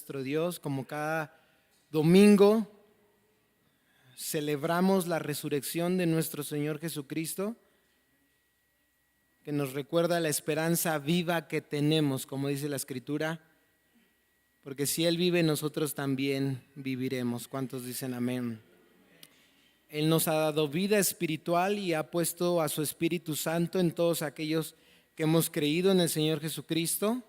nuestro Dios. Como cada domingo celebramos la resurrección de nuestro Señor Jesucristo, que nos recuerda la esperanza viva que tenemos, como dice la Escritura, porque si Él vive, nosotros también viviremos. ¿Cuántos dicen amén? Él nos ha dado vida espiritual y ha puesto a su Espíritu Santo en todos aquellos que hemos creído en el Señor Jesucristo,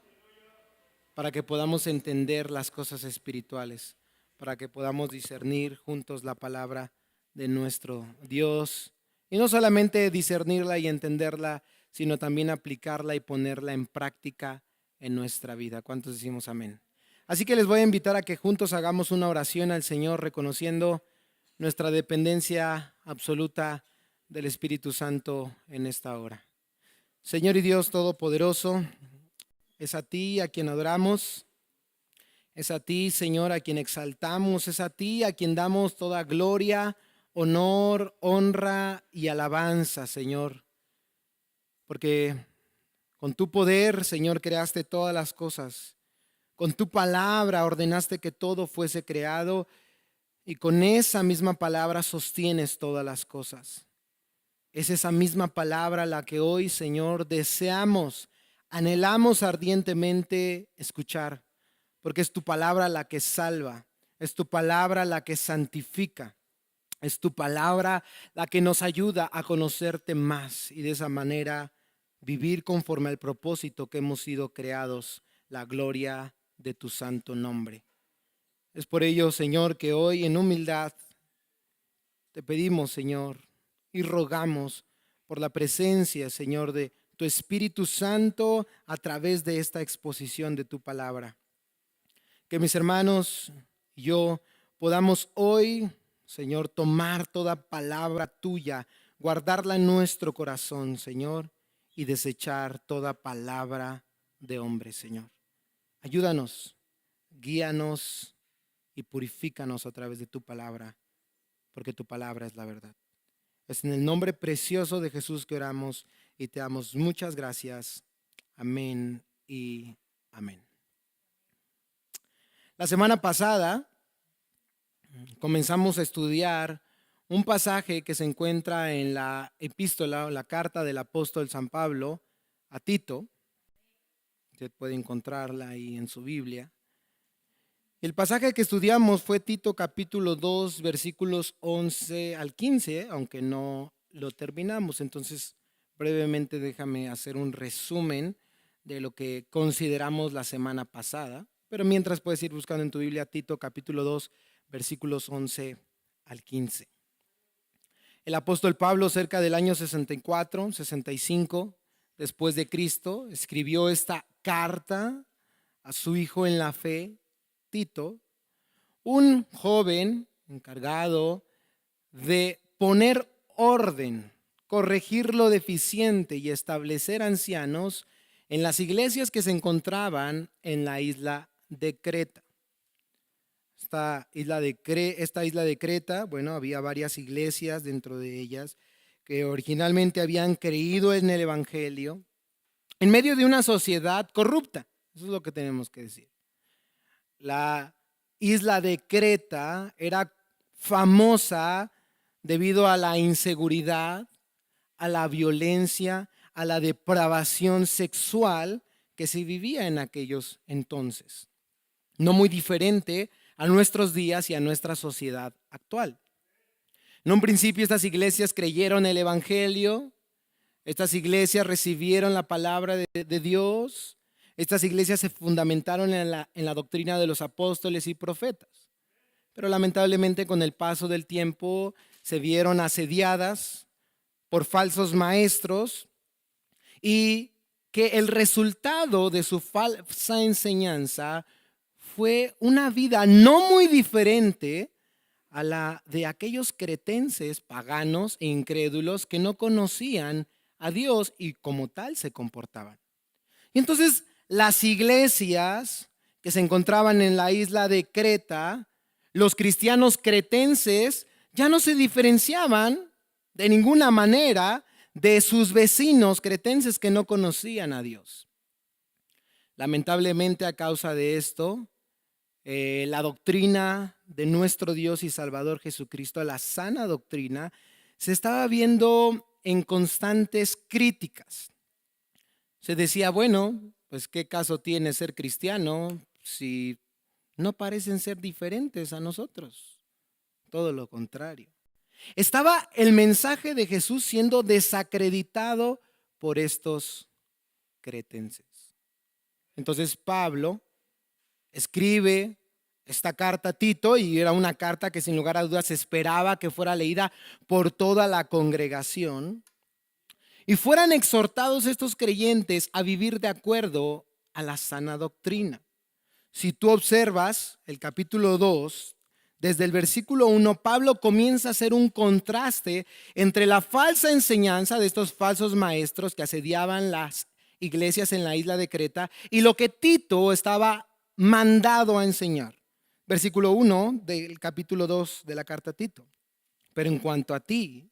para que podamos entender las cosas espirituales, para que podamos discernir juntos la palabra de nuestro Dios. Y no solamente discernirla y entenderla, sino también aplicarla y ponerla en práctica en nuestra vida. ¿Cuántos decimos amén? Así que les voy a invitar a que juntos hagamos una oración al Señor, reconociendo nuestra dependencia absoluta del Espíritu Santo en esta hora. Señor y Dios Todopoderoso, es a ti a quien adoramos, es a ti, Señor, a quien exaltamos, es a ti a quien damos toda gloria, honor, honra y alabanza, Señor. Porque con tu poder, Señor, creaste todas las cosas. Con tu palabra ordenaste que todo fuese creado y con esa misma palabra sostienes todas las cosas. Es esa misma palabra la que hoy, Señor, deseamos, anhelamos ardientemente escuchar, porque es tu palabra la que salva, es tu palabra la que santifica, es tu palabra la que nos ayuda a conocerte más y de esa manera vivir conforme al propósito que hemos sido creados, la gloria de tu santo nombre. Es por ello, Señor, que hoy en humildad te pedimos, Señor, y rogamos por la presencia, Señor, de tu Espíritu Santo a través de esta exposición de tu palabra. Que mis hermanos y yo podamos hoy, Señor, tomar toda palabra tuya, guardarla en nuestro corazón, Señor, y desechar toda palabra de hombre, Señor. Ayúdanos, guíanos y purifícanos a través de tu palabra, porque tu palabra es la verdad. Es en el nombre precioso de Jesús que oramos y te damos muchas gracias. Amén y amén. La semana pasada comenzamos a estudiar un pasaje que se encuentra en la epístola o la carta del apóstol San Pablo a Tito. Usted puede encontrarla ahí en su Biblia. El pasaje que estudiamos fue Tito capítulo 2, versículos 11 al 15, aunque no lo terminamos. Entonces, brevemente déjame hacer un resumen de lo que consideramos la semana pasada. Pero mientras puedes ir buscando en tu Biblia Tito capítulo 2, versículos 11 al 15. El apóstol Pablo, cerca del año 64, 65 después de Cristo, escribió esta carta a su hijo en la fe, Tito, un joven encargado de poner orden, corregir lo deficiente y establecer ancianos en las iglesias que se encontraban en la isla de Creta. Esta isla de Creta, bueno, había varias iglesias dentro de ellas que originalmente habían creído en el Evangelio en medio de una sociedad corrupta. Eso es lo que tenemos que decir. La isla de Creta era famosa debido a la inseguridad, a la violencia, a la depravación sexual que se vivía en aquellos entonces. No muy diferente a nuestros días y a nuestra sociedad actual. En un principio estas iglesias creyeron el Evangelio, estas iglesias recibieron la palabra de Dios. Estas iglesias se fundamentaron en la doctrina de los apóstoles y profetas, pero lamentablemente con el paso del tiempo se vieron asediadas por falsos maestros y que el resultado de su falsa enseñanza fue una vida no muy diferente a la de aquellos cretenses paganos e incrédulos que no conocían a Dios y como tal se comportaban. Y entonces las iglesias que se encontraban en la isla de Creta, los cristianos cretenses ya no se diferenciaban de ninguna manera de sus vecinos cretenses que no conocían a Dios. Lamentablemente, a causa de esto, la doctrina de nuestro Dios y Salvador Jesucristo, la sana doctrina, se estaba viendo en constantes críticas. Se decía, bueno, pues qué caso tiene ser cristiano si no parecen ser diferentes a nosotros. Todo lo contrario. Estaba el mensaje de Jesús siendo desacreditado por estos cretenses. Entonces Pablo escribe esta carta a Tito, y era una carta que sin lugar a dudas se esperaba que fuera leída por toda la congregación y fueran exhortados estos creyentes a vivir de acuerdo a la sana doctrina. Si tú observas el capítulo 2, desde el versículo 1, Pablo comienza a hacer un contraste entre la falsa enseñanza de estos falsos maestros que asediaban las iglesias en la isla de Creta y lo que Tito estaba mandado a enseñar. Versículo 1 del capítulo 2 de la carta a Tito. Pero en cuanto a ti,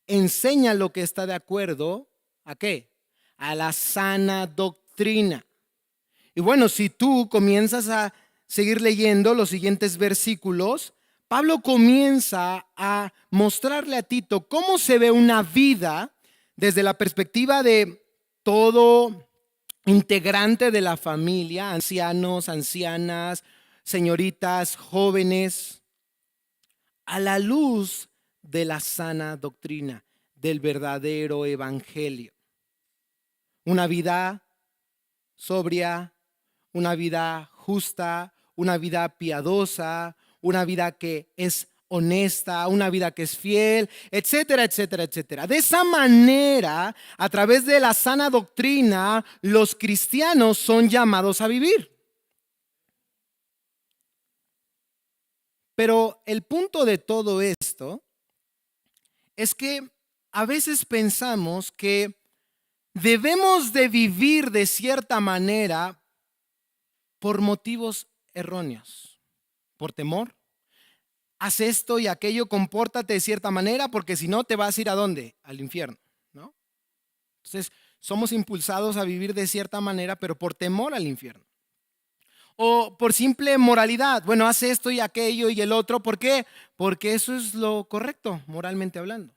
enseña lo que está de acuerdo, ¿a qué? A la sana doctrina. Y bueno, si tú comienzas a seguir leyendo los siguientes versículos, Pablo comienza a mostrarle a Tito cómo se ve una vida desde la perspectiva de todo integrante de la familia, ancianos, ancianas, señoritas, jóvenes, a la luz de la sana doctrina, del verdadero evangelio. Una vida sobria, una vida justa, una vida piadosa, una vida que es honesta, una vida que es fiel, etcétera, etcétera, etcétera. De esa manera, a través de la sana doctrina, los cristianos son llamados a vivir. Pero el punto de todo esto es que a veces pensamos que debemos de vivir de cierta manera por motivos erróneos, por temor. Haz esto y aquello, compórtate de cierta manera, porque si no te vas a ir ¿a dónde? Al infierno, ¿no? Entonces, somos impulsados a vivir de cierta manera, pero por temor al infierno. O por simple moralidad. Bueno, haz esto y aquello y el otro. ¿Por qué? Porque eso es lo correcto, moralmente hablando.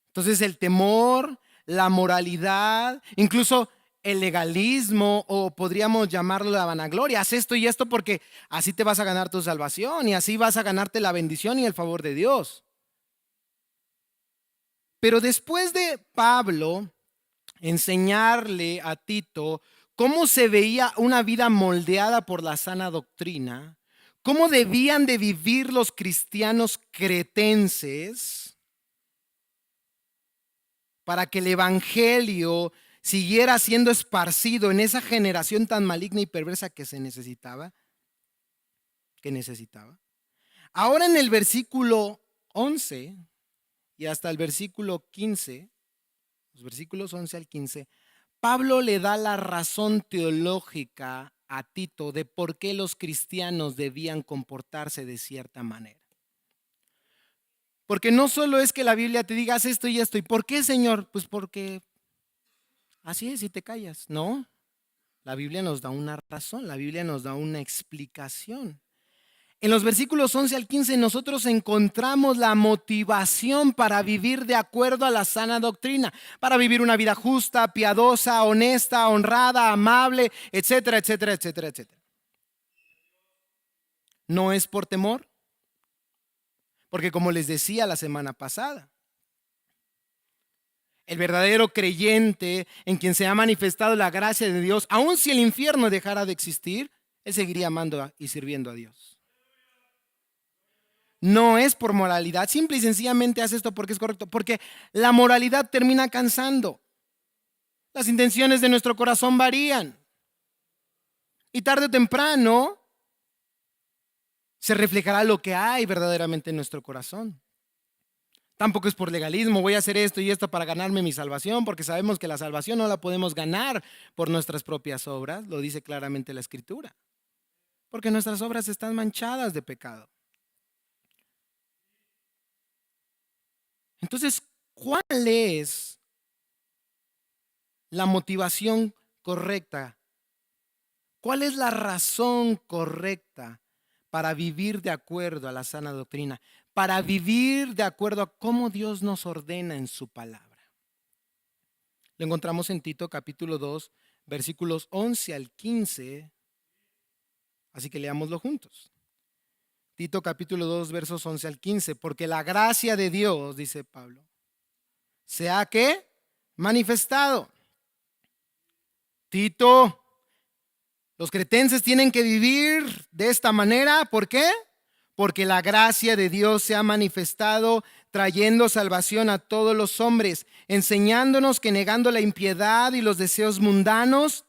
Entonces, el temor, la moralidad, incluso el legalismo, o podríamos llamarlo la vanagloria. Haz esto y esto porque así te vas a ganar tu salvación y así vas a ganarte la bendición y el favor de Dios. Pero después de Pablo enseñarle a Tito cómo se veía una vida moldeada por la sana doctrina, cómo debían de vivir los cristianos cretenses para que el evangelio siguiera siendo esparcido en esa generación tan maligna y perversa que necesitaba. Ahora en el versículo 11 y hasta el versículo 15, los versículos 11 al 15, Pablo le da la razón teológica a Tito de por qué los cristianos debían comportarse de cierta manera. Porque no solo es que la Biblia te diga haz esto y esto. ¿Y por qué, Señor? Pues porque así es y te callas. No, la Biblia nos da una razón, la Biblia nos da una explicación. En los versículos 11 al 15 nosotros encontramos la motivación para vivir de acuerdo a la sana doctrina, para vivir una vida justa, piadosa, honesta, honrada, amable, etcétera, etcétera, etcétera, etcétera. No es por temor, porque como les decía la semana pasada, el verdadero creyente en quien se ha manifestado la gracia de Dios, aun si el infierno dejara de existir, él seguiría amando y sirviendo a Dios. No es por moralidad, simple y sencillamente hace esto porque es correcto, porque la moralidad termina cansando. Las intenciones de nuestro corazón varían. Y tarde o temprano se reflejará lo que hay verdaderamente en nuestro corazón. Tampoco es por legalismo, voy a hacer esto y esto para ganarme mi salvación, porque sabemos que la salvación no la podemos ganar por nuestras propias obras, lo dice claramente la Escritura. Porque nuestras obras están manchadas de pecado. Entonces, ¿cuál es la motivación correcta ¿Cuál es la razón correcta para vivir de acuerdo a la sana doctrina? Para vivir de acuerdo a cómo Dios nos ordena en su palabra. Lo encontramos en Tito capítulo 2, versículos 11 al 15. Así que leámoslo juntos. Tito capítulo 2, versos 11 al 15. Porque la gracia de Dios, dice Pablo, se ha ¿qué? Manifestado. Tito, los cretenses tienen que vivir de esta manera. ¿Por qué? Porque la gracia de Dios se ha manifestado trayendo salvación a todos los hombres, enseñándonos que negando la impiedad y los deseos mundanos,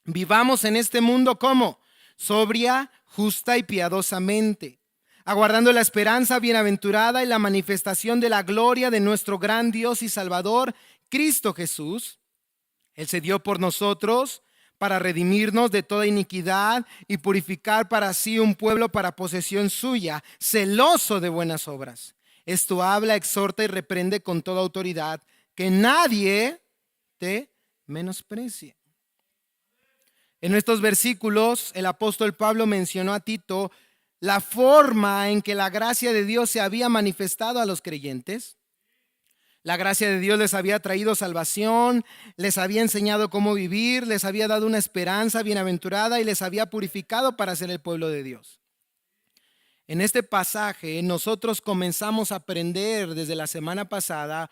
vivamos en este mundo como sobria, justa y piadosamente, aguardando la esperanza bienaventurada y la manifestación de la gloria de nuestro gran Dios y Salvador, Cristo Jesús. Él se dio por nosotros para redimirnos de toda iniquidad y purificar para sí un pueblo para posesión suya, celoso de buenas obras. Esto habla, exhorta y reprende con toda autoridad, que nadie te menosprecie. En estos versículos, el apóstol Pablo mencionó a Tito la forma en que la gracia de Dios se había manifestado a los creyentes. La gracia de Dios les había traído salvación, les había enseñado cómo vivir, les había dado una esperanza bienaventurada y les había purificado para ser el pueblo de Dios. En este pasaje nosotros comenzamos a aprender desde la semana pasada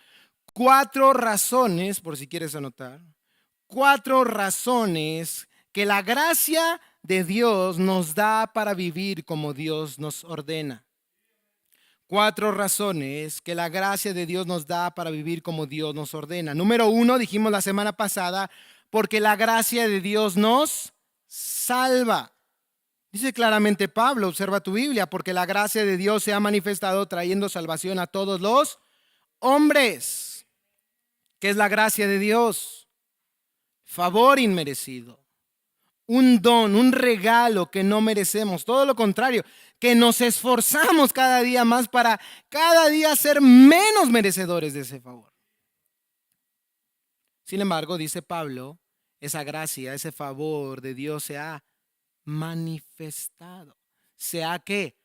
4 razones, por si quieres anotar, 4 razones que la gracia de Dios nos da para vivir como Dios nos ordena. 4 razones que la gracia de Dios nos da para vivir como Dios nos ordena. Número 1, dijimos la semana pasada, porque la gracia de Dios nos salva. Dice claramente Pablo, observa tu Biblia, porque la gracia de Dios se ha manifestado trayendo salvación a todos los hombres. ¿Qué es la gracia de Dios? Favor inmerecido. Un don, un regalo que no merecemos. Todo lo contrario, que nos esforzamos cada día más para cada día ser menos merecedores de ese favor. Sin embargo, dice Pablo, esa gracia, ese favor de Dios se ha manifestado. Se ha ¿qué?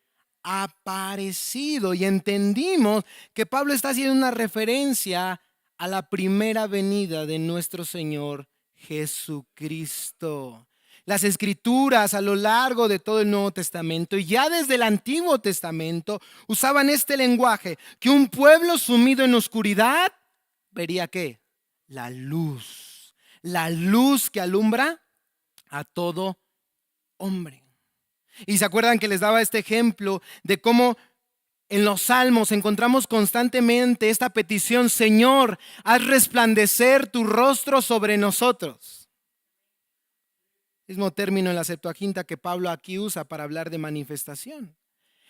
Aparecido. Y entendimos que Pablo está haciendo una referencia a la primera venida de nuestro Señor Jesucristo. Las escrituras a lo largo de todo el Nuevo Testamento y ya desde el Antiguo Testamento usaban este lenguaje, que un pueblo sumido en oscuridad vería ¿qué? La luz que alumbra a todo hombre. Y se acuerdan que les daba este ejemplo de cómo en los salmos encontramos constantemente esta petición: Señor, haz resplandecer tu rostro sobre nosotros. Mismo término en la Septuaginta que Pablo aquí usa para hablar de manifestación.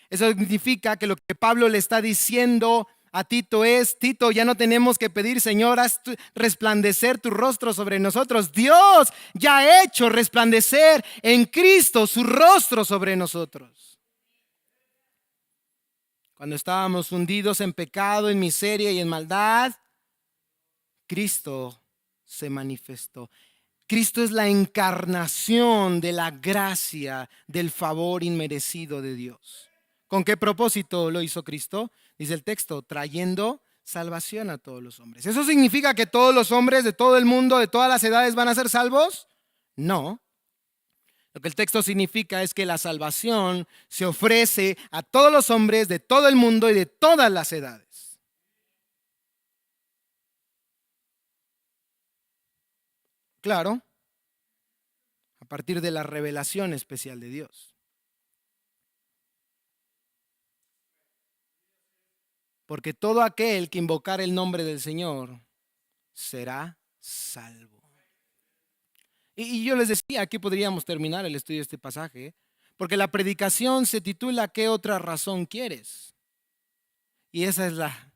Eso significa que lo que Pablo le está diciendo a Tito es: Tito, ya no tenemos que pedir, Señor, haz resplandecer tu rostro sobre nosotros. Dios ya ha hecho resplandecer en Cristo su rostro sobre nosotros. Cuando estábamos hundidos en pecado, en miseria y en maldad, Cristo se manifestó. Cristo es la encarnación de la gracia, del favor inmerecido de Dios. ¿Con qué propósito lo hizo Cristo? Dice el texto, trayendo salvación a todos los hombres. ¿Eso significa que todos los hombres de todo el mundo, de todas las edades, van a ser salvos? No. Lo que el texto significa es que la salvación se ofrece a todos los hombres de todo el mundo y de todas las edades. Claro, a partir de la revelación especial de Dios. Porque todo aquel que invocar el nombre del Señor será salvo. Y yo les decía, aquí podríamos terminar el estudio de este pasaje, porque la predicación se titula ¿Qué otra razón quieres? Y esa es la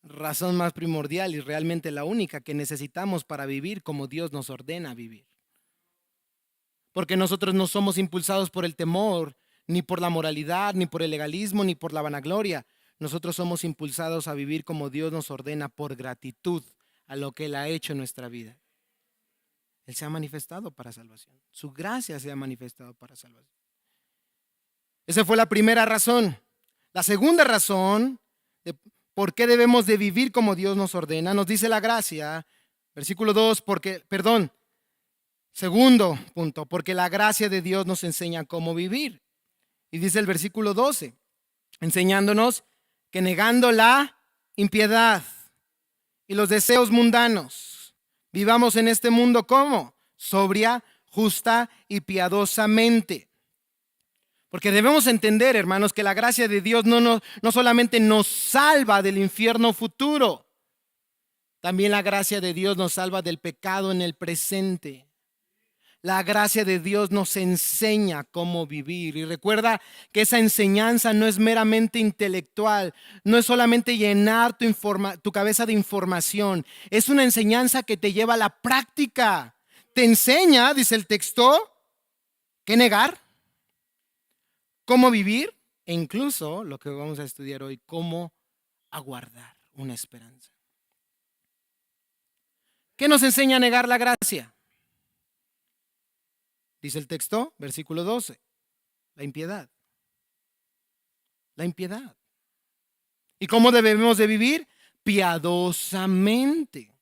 razón más primordial y realmente la única que necesitamos para vivir como Dios nos ordena vivir. Porque nosotros no somos impulsados por el temor, ni por la moralidad, ni por el legalismo, ni por la vanagloria. Nosotros somos impulsados a vivir como Dios nos ordena por gratitud a lo que Él ha hecho en nuestra vida. Él se ha manifestado para salvación. Su gracia se ha manifestado para salvación. Esa fue la primera razón. La segunda razón de por qué debemos de vivir como Dios nos ordena, nos dice la gracia, versículo 2, segundo punto, porque la gracia de Dios nos enseña cómo vivir. Y dice el versículo 12, enseñándonos que negando la impiedad y los deseos mundanos, vivamos en este mundo como sobria, justa y piadosamente. Porque debemos entender, hermanos, que la gracia de Dios no solamente nos salva del infierno futuro, también la gracia de Dios nos salva del pecado en el presente. La gracia de Dios nos enseña cómo vivir. Y recuerda que esa enseñanza no es meramente intelectual, no es solamente llenar tu cabeza de información. Es una enseñanza que te lleva a la práctica. Te enseña, dice el texto, qué negar, cómo vivir e incluso, lo que vamos a estudiar hoy, cómo aguardar una esperanza. ¿Qué nos enseña a negar la gracia? Dice el texto, versículo 12, la impiedad. La impiedad. ¿Y cómo debemos de vivir? Piadosamente.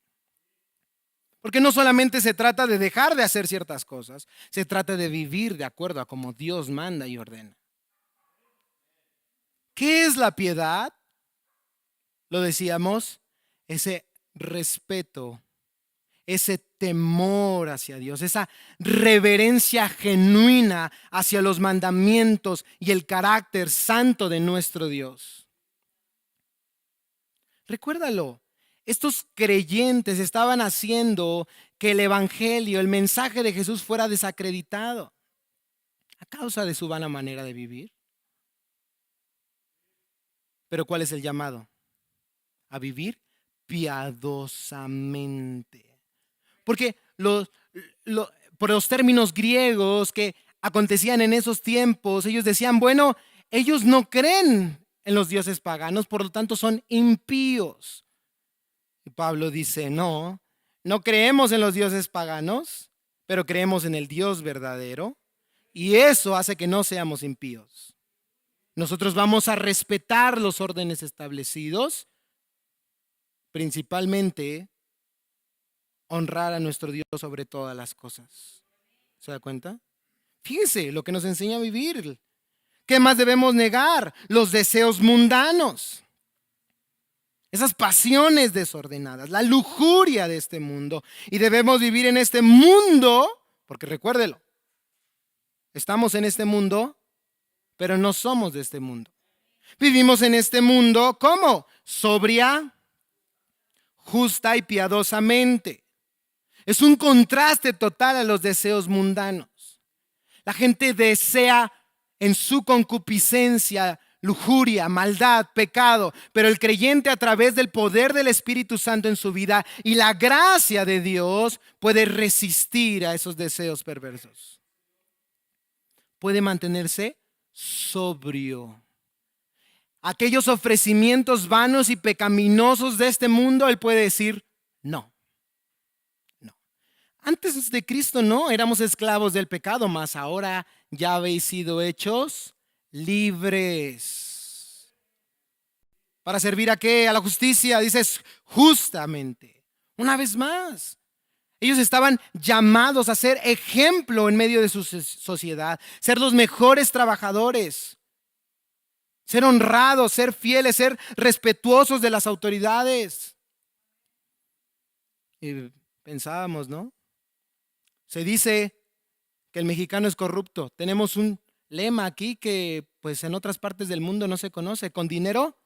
Porque no solamente se trata de dejar de hacer ciertas cosas, se trata de vivir de acuerdo a como Dios manda y ordena. ¿Qué es la piedad? Lo decíamos, ese respeto, ese temor hacia Dios, esa reverencia genuina hacia los mandamientos y el carácter santo de nuestro Dios. Recuérdalo, estos creyentes estaban haciendo que el evangelio, el mensaje de Jesús fuera desacreditado a causa de su vana manera de vivir. Pero ¿cuál es el llamado? A vivir piadosamente. Porque por los términos griegos que acontecían en esos tiempos, ellos decían, bueno, ellos no creen en los dioses paganos, por lo tanto son impíos. Y Pablo dice, no creemos en los dioses paganos, pero creemos en el Dios verdadero, y eso hace que no seamos impíos. Nosotros vamos a respetar los órdenes establecidos, principalmente honrar a nuestro Dios sobre todas las cosas. ¿Se da cuenta? Fíjese lo que nos enseña a vivir. ¿Qué más debemos negar? Los deseos mundanos. Esas pasiones desordenadas, la lujuria de este mundo. Y debemos vivir en este mundo, porque recuérdelo, estamos en este mundo, pero no somos de este mundo. Vivimos en este mundo, ¿cómo? Sobria, justa y piadosamente. Es un contraste total a los deseos mundanos. La gente desea en su concupiscencia, lujuria, maldad, pecado, pero el creyente a través del poder del Espíritu Santo en su vida y la gracia de Dios puede resistir a esos deseos perversos. Puede mantenerse sobrio. Aquellos ofrecimientos vanos y pecaminosos de este mundo, él puede decir no. Antes de Cristo no, éramos esclavos del pecado, mas ahora ya habéis sido hechos libres. ¿Para servir a qué? A la justicia, dices justamente. Una vez más, ellos estaban llamados a ser ejemplo en medio de su sociedad, ser los mejores trabajadores, ser honrados, ser fieles, ser respetuosos de las autoridades. Y pensábamos, ¿no? Se dice que el mexicano es corrupto. Tenemos un lema aquí que pues en otras partes del mundo no se conoce. Con dinero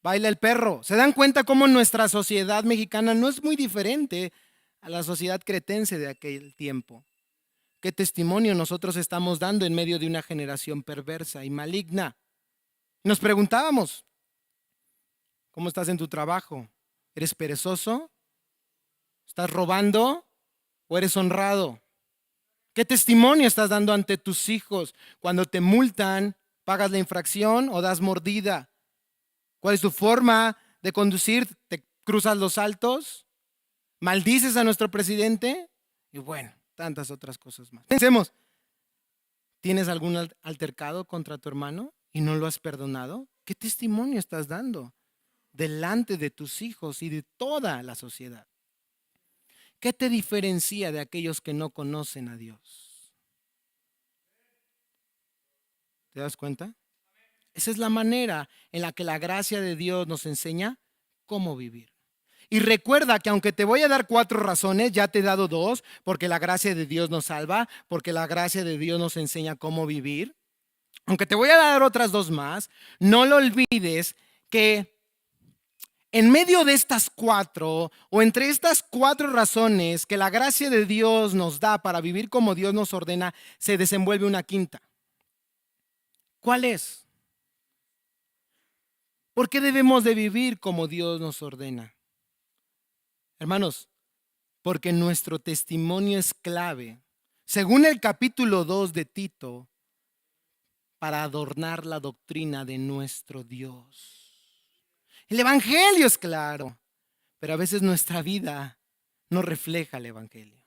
baila el perro. ¿Se dan cuenta cómo nuestra sociedad mexicana no es muy diferente a la sociedad cretense de aquel tiempo? ¿Qué testimonio nosotros estamos dando en medio de una generación perversa y maligna? Nos preguntábamos, ¿cómo estás en tu trabajo? ¿Eres perezoso? ¿Estás robando? ¿O eres honrado? ¿Qué testimonio estás dando ante tus hijos? Cuando te multan, ¿pagas la infracción o das mordida? ¿Cuál es tu forma de conducir? ¿Te cruzas los altos? ¿Maldices a nuestro presidente? Y bueno, tantas otras cosas más. Pensemos, ¿tienes algún altercado contra tu hermano y no lo has perdonado? ¿Qué testimonio estás dando delante de tus hijos y de toda la sociedad? ¿Qué te diferencia de aquellos que no conocen a Dios? ¿Te das cuenta? Esa es la manera en la que la gracia de Dios nos enseña cómo vivir. Y recuerda que aunque te voy a dar 4 razones, ya te he dado 2, porque la gracia de Dios nos salva, porque la gracia de Dios nos enseña cómo vivir. Aunque te voy a dar otras 2 más, no lo olvides que en medio de estas 4 o entre estas 4 razones que la gracia de Dios nos da para vivir como Dios nos ordena, se desenvuelve una quinta. ¿Cuál es? ¿Por qué debemos de vivir como Dios nos ordena? Hermanos, porque nuestro testimonio es clave, según el capítulo 2 de Tito, para adornar la doctrina de nuestro Dios. El evangelio es claro, pero a veces nuestra vida no refleja el evangelio.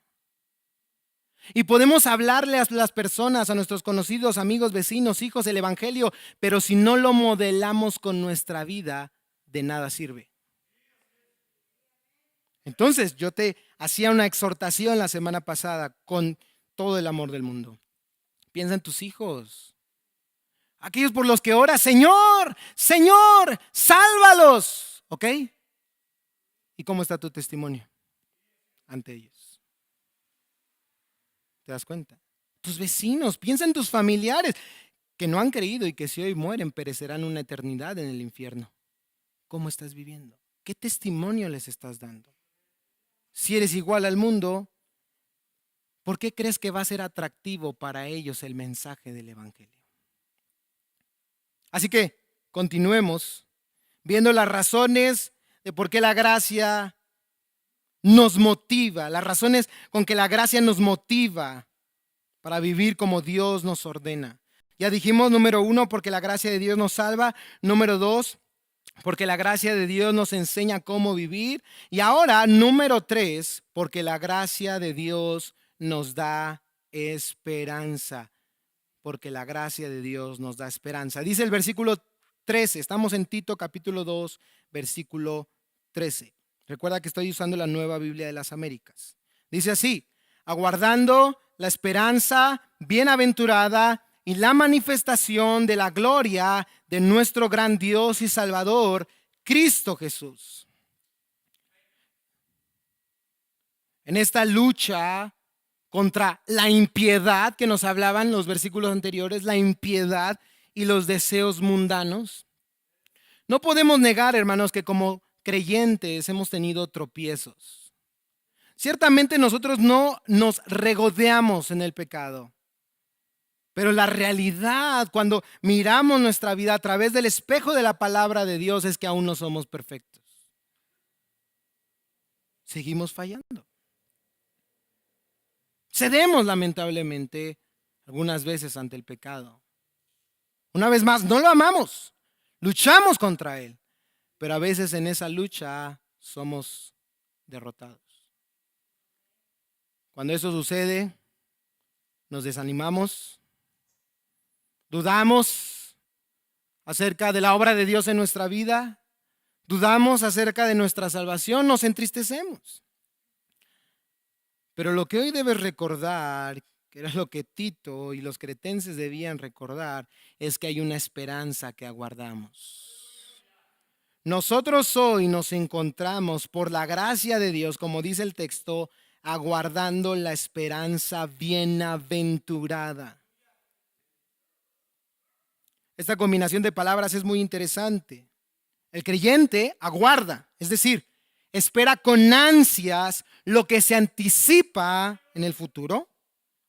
Y podemos hablarle a las personas, a nuestros conocidos, amigos, vecinos, hijos, el evangelio, pero si no lo modelamos con nuestra vida, de nada sirve. Entonces, yo te hacía una exhortación la semana pasada con todo el amor del mundo. Piensa en tus hijos, aquellos por los que oras, Señor, Señor, sálvalos, ¿ok? ¿Y cómo está tu testimonio ante ellos? ¿Te das cuenta? Tus vecinos, piensa en tus familiares que no han creído y que si hoy mueren perecerán una eternidad en el infierno. ¿Cómo estás viviendo? ¿Qué testimonio les estás dando? Si eres igual al mundo, ¿por qué crees que va a ser atractivo para ellos el mensaje del evangelio? Así que continuemos viendo las razones de por qué la gracia nos motiva, las razones con que la gracia nos motiva para vivir como Dios nos ordena. Ya dijimos, número 1, porque la gracia de Dios nos salva. Número 2, porque la gracia de Dios nos enseña cómo vivir. Y ahora, número 3, porque la gracia de Dios nos da esperanza. Porque la gracia de Dios nos da esperanza. Dice el versículo 13, estamos en Tito capítulo 2, versículo 13. Recuerda que estoy usando la Nueva Biblia de las Américas. Dice así: aguardando la esperanza bienaventurada y la manifestación de la gloria de nuestro gran Dios y Salvador, Cristo Jesús. En esta lucha contra la impiedad que nos hablaban los versículos anteriores, la impiedad y los deseos mundanos, no podemos negar, hermanos, que como creyentes hemos tenido tropiezos. Ciertamente nosotros no nos regodeamos en el pecado, pero la realidad cuando miramos nuestra vida a través del espejo de la palabra de Dios es que aún no somos perfectos. Seguimos fallando. Cedemos lamentablemente algunas veces ante el pecado. Una vez más, no lo amamos, luchamos contra él, pero a veces en esa lucha somos derrotados. Cuando eso sucede, nos desanimamos, dudamos acerca de la obra de Dios en nuestra vida, dudamos acerca de nuestra salvación, nos entristecemos. Pero lo que hoy debes recordar, que era lo que Tito y los cretenses debían recordar, es que hay una esperanza que aguardamos. Nosotros hoy nos encontramos por la gracia de Dios, como dice el texto, aguardando la esperanza bienaventurada. Esta combinación de palabras es muy interesante. El creyente aguarda, es decir, espera con ansias lo que se anticipa en el futuro.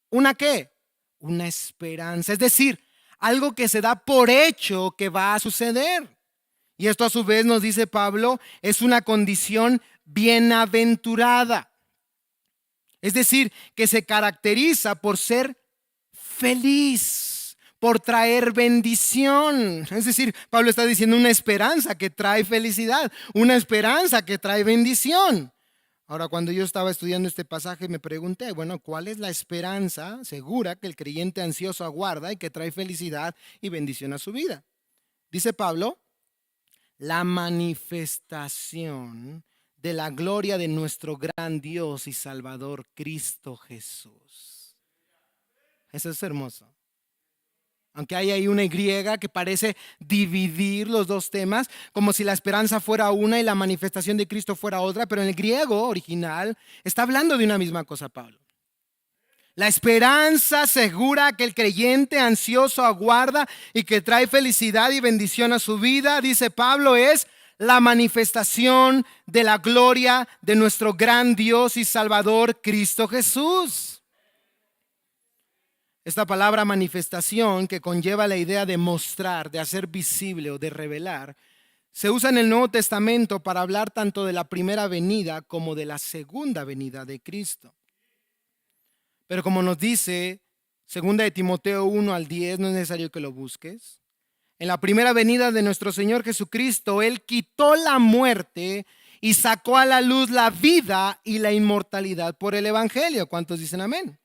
¿Una qué? Una esperanza, es decir, algo que se da por hecho que va a suceder. Y esto a su vez, nos dice Pablo, es una condición bienaventurada. Es decir, que se caracteriza por ser feliz, por traer bendición. Es decir, Pablo está diciendo una esperanza que trae felicidad, una esperanza que trae bendición. Ahora, cuando yo estaba estudiando este pasaje, me pregunté, bueno, ¿cuál es la esperanza segura que el creyente ansioso aguarda y que trae felicidad y bendición a su vida? Dice Pablo, la manifestación de la gloria de nuestro gran Dios y Salvador, Cristo Jesús. Eso es hermoso. Aunque hay ahí una Y que parece dividir los dos temas, como si la esperanza fuera una y la manifestación de Cristo fuera otra, pero en el griego original está hablando de una misma cosa, Pablo. La esperanza segura que el creyente ansioso aguarda y que trae felicidad y bendición a su vida, dice Pablo, es la manifestación de la gloria de nuestro gran Dios y Salvador, Cristo Jesús. Esta palabra manifestación, que conlleva la idea de mostrar, de hacer visible o de revelar, se usa en el Nuevo Testamento para hablar tanto de la primera venida como de la segunda venida de Cristo. Pero como nos dice 2 de Timoteo 1 al 10, no es necesario que lo busques. En la primera venida de nuestro Señor Jesucristo, Él quitó la muerte y sacó a la luz la vida y la inmortalidad por el Evangelio. ¿Cuántos dicen amén?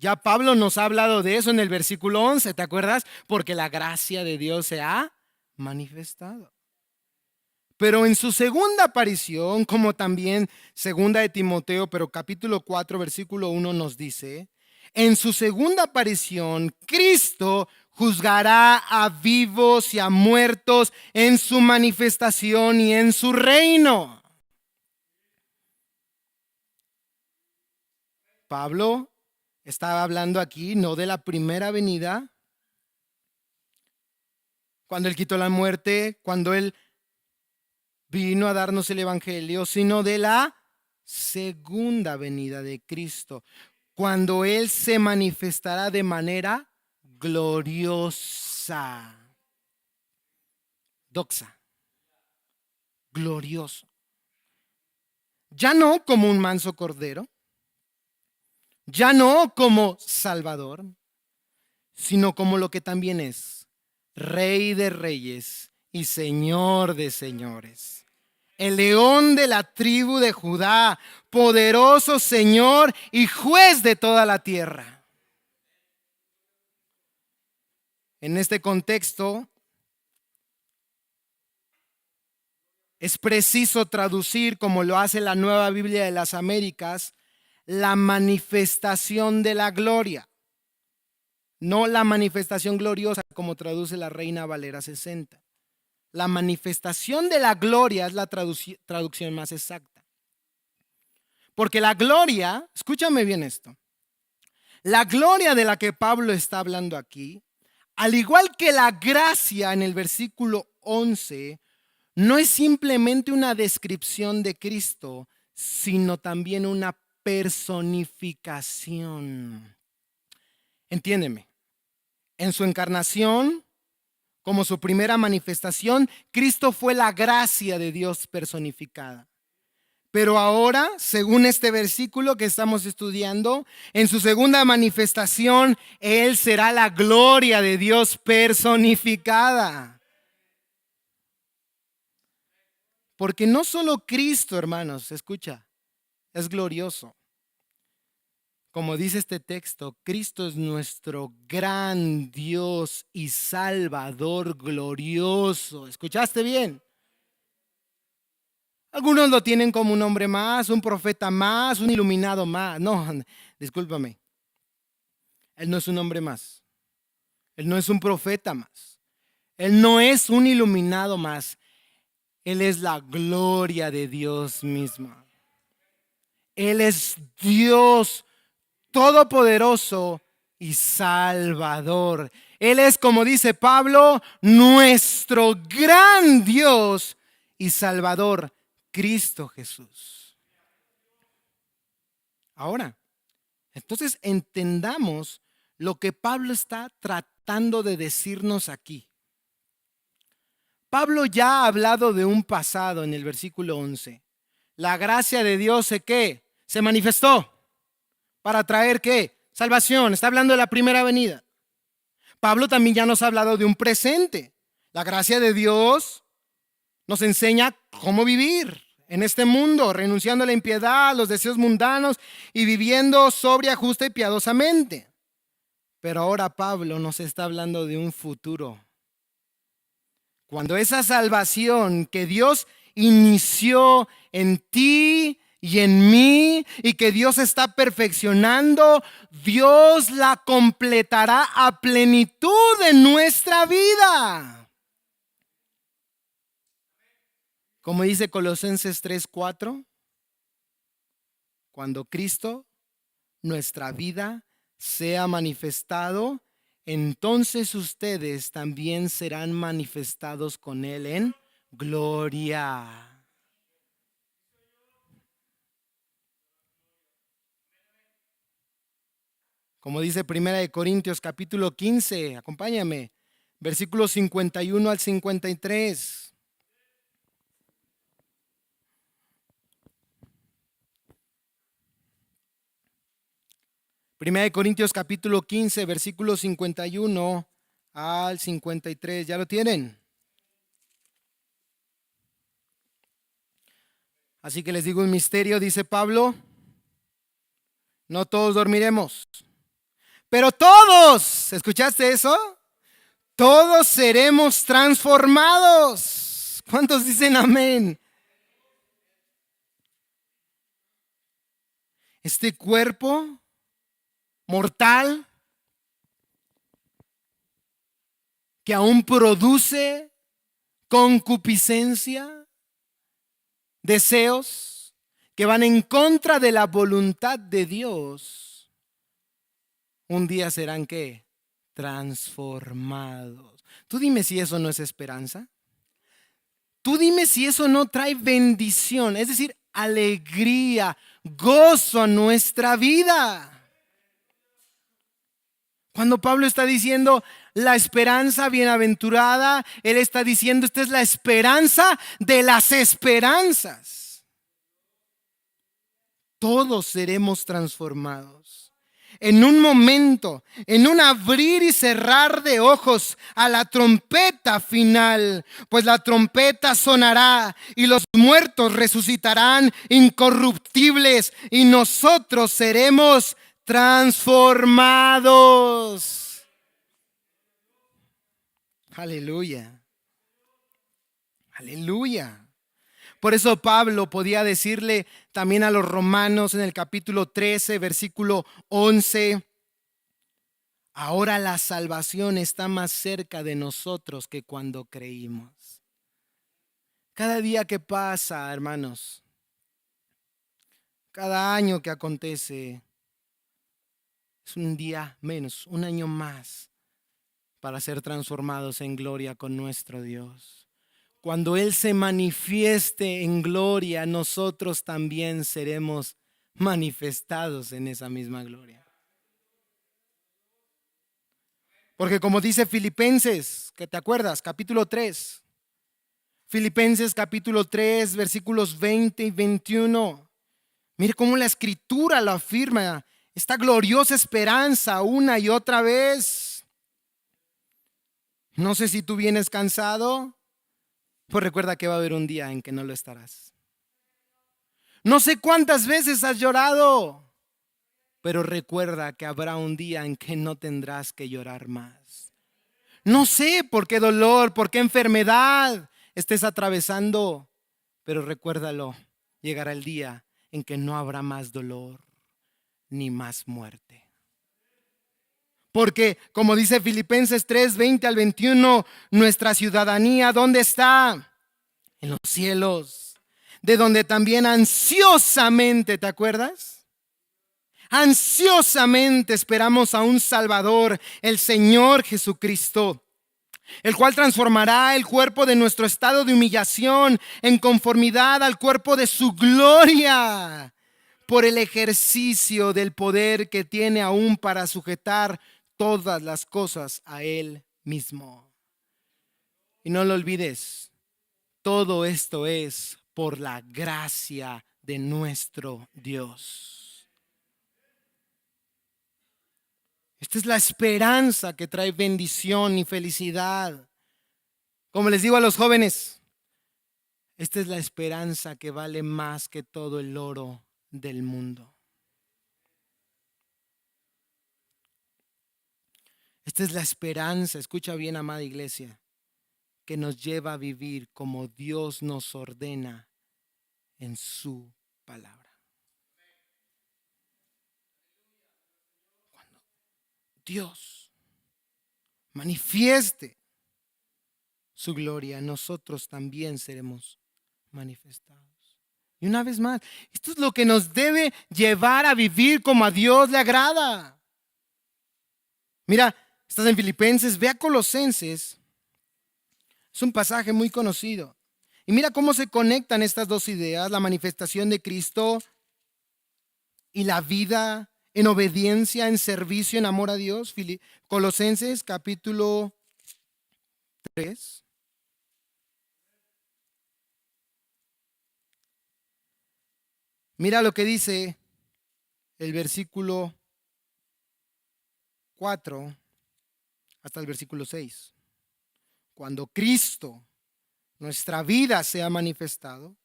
Ya Pablo nos ha hablado de eso en el versículo 11, ¿te acuerdas? Porque la gracia de Dios se ha manifestado. Pero en su segunda aparición, como también 2 de Timoteo, pero capítulo 4, versículo 1 nos dice, en su segunda aparición, Cristo juzgará a vivos y a muertos en su manifestación y en su reino. Pablo estaba hablando aquí no de la primera venida, cuando Él quitó la muerte, cuando Él vino a darnos el Evangelio, sino de la segunda venida de Cristo, cuando Él se manifestará de manera gloriosa. Doxa, glorioso. Ya no como un manso cordero, ya no como Salvador, sino como lo que también es, Rey de reyes y Señor de señores. El león de la tribu de Judá, poderoso Señor y juez de toda la tierra. En este contexto, es preciso traducir, como lo hace la Nueva Biblia de las Américas, la manifestación de la gloria. No la manifestación gloriosa, como traduce la Reina Valera 60. La manifestación de la gloria es la traducción más exacta. Porque la gloria, escúchame bien esto, la gloria de la que Pablo está hablando aquí, al igual que la gracia en el versículo 11, no es simplemente una descripción de Cristo, sino también una personificación. Entiéndeme, en su encarnación, como su primera manifestación, Cristo fue la gracia de Dios personificada. Pero ahora, según este versículo que estamos estudiando, en su segunda manifestación, Él será la gloria de Dios personificada. Porque no solo Cristo, hermanos, escucha, es glorioso. Como dice este texto, Cristo es nuestro gran Dios y Salvador glorioso. ¿Escuchaste bien? Algunos lo tienen como un hombre más, un profeta más, un iluminado más. No, discúlpame. Él no es un hombre más. Él no es un profeta más. Él no es un iluminado más. Él es la gloria de Dios misma. Él es Dios todopoderoso y salvador. Él es, como dice Pablo, nuestro gran Dios y Salvador, Cristo Jesús. Ahora, entonces entendamos lo que Pablo está tratando de decirnos aquí. Pablo ya ha hablado de un pasado en el versículo 11. La gracia de Dios ¿qué? Se manifestó para traer ¿qué? Salvación. Está hablando de la primera venida. Pablo también ya nos ha hablado de un presente. La gracia de Dios nos enseña cómo vivir. en este mundo, renunciando a la impiedad, a los deseos mundanos y viviendo sobria, justa y piadosamente. Pero ahora Pablo nos está hablando de un futuro. Cuando esa salvación que Dios inició en ti y en mí y que Dios está perfeccionando, Dios la completará a plenitud en nuestra vida. Como dice Colosenses 3:4, cuando Cristo, nuestra vida, sea manifestado, entonces ustedes también serán manifestados con Él en gloria. Como dice 1 Corintios capítulo 15, acompáñame, versículos 51 al 53. 1 Corintios capítulo 15, versículos 51 al 53. ¿Ya lo tienen? Así que les digo un misterio, dice Pablo. No todos dormiremos, pero todos, ¿escuchaste eso? Todos seremos transformados. ¿Cuántos dicen amén? Este cuerpo mortal que aún produce concupiscencia, deseos que van en contra de la voluntad de Dios, un día serán ¿qué? Transformados. Tú dime si eso no es esperanza. Tú dime si eso no trae bendición, es decir, alegría, gozo a nuestra vida. Cuando Pablo está diciendo la esperanza bienaventurada, él está diciendo esta es la esperanza de las esperanzas. Todos seremos transformados. En un momento, en un abrir y cerrar de ojos a la trompeta final, pues la trompeta sonará y los muertos resucitarán incorruptibles y nosotros seremos transformados. Aleluya. Aleluya. Por eso Pablo podía decirle también a los romanos en el capítulo 13, versículo 11, ahora la salvación está más cerca de nosotros que cuando creímos. Cada día que pasa, hermanos, cada año que acontece, es un día menos, un año más para ser transformados en gloria con nuestro Dios. Cuando Él se manifieste en gloria, nosotros también seremos manifestados en esa misma gloria. Porque como dice Filipenses, que te acuerdas, capítulo 3. Filipenses capítulo 3, versículos 20 y 21. Mire cómo la escritura lo afirma. Esta gloriosa esperanza una y otra vez. No sé si tú vienes cansado. Pues recuerda que va a haber un día en que no lo estarás. No sé cuántas veces has llorado, pero recuerda que habrá un día en que no tendrás que llorar más. No sé por qué dolor, por qué enfermedad estés atravesando, pero recuérdalo, llegará el día en que no habrá más dolor ni más muerte. Porque, como dice Filipenses 3, 20 al 21, nuestra ciudadanía, ¿dónde está? En los cielos, de donde también ansiosamente, ¿te acuerdas? Ansiosamente esperamos a un Salvador, el Señor Jesucristo, el cual transformará el cuerpo de nuestro estado de humillación en conformidad al cuerpo de su gloria, por el ejercicio del poder que tiene aún para sujetar todas las cosas a Él mismo. Y no lo olvides, todo esto es por la gracia de nuestro Dios. Esta es la esperanza que trae bendición y felicidad. Como les digo a los jóvenes, Esta es la esperanza que vale más que todo el oro del mundo. Esta es la esperanza, escucha bien, amada iglesia, que nos lleva a vivir como Dios nos ordena en su palabra. Cuando Dios manifieste su gloria, nosotros también seremos manifestados. Y una vez más, esto es lo que nos debe llevar a vivir como a Dios le agrada. Mira, estás en Filipenses, ve a Colosenses. Es un pasaje muy conocido. Y mira cómo se conectan estas dos ideas, la manifestación de Cristo y la vida en obediencia, en servicio, en amor a Dios. Colosenses capítulo 3. Mira lo que dice el versículo 4 hasta el versículo 6. Cuando Cristo, nuestra vida, sea manifestado,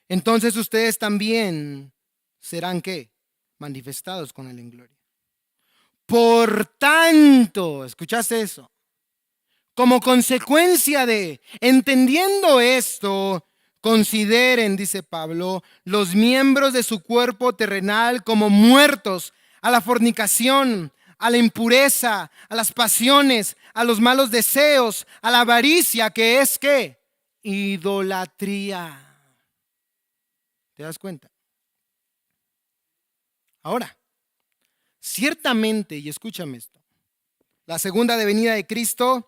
entonces ustedes también serán ¿qué? Manifestados con Él en gloria. Por tanto, ¿escuchaste eso? Como consecuencia de, entendiendo esto, consideren, dice Pablo, los miembros de su cuerpo terrenal como muertos a la fornicación, a la impureza, a las pasiones, a los malos deseos, a la avaricia, que es ¿qué? Idolatría. ¿Te das cuenta? Ahora, ciertamente, y escúchame esto, la segunda venida de Cristo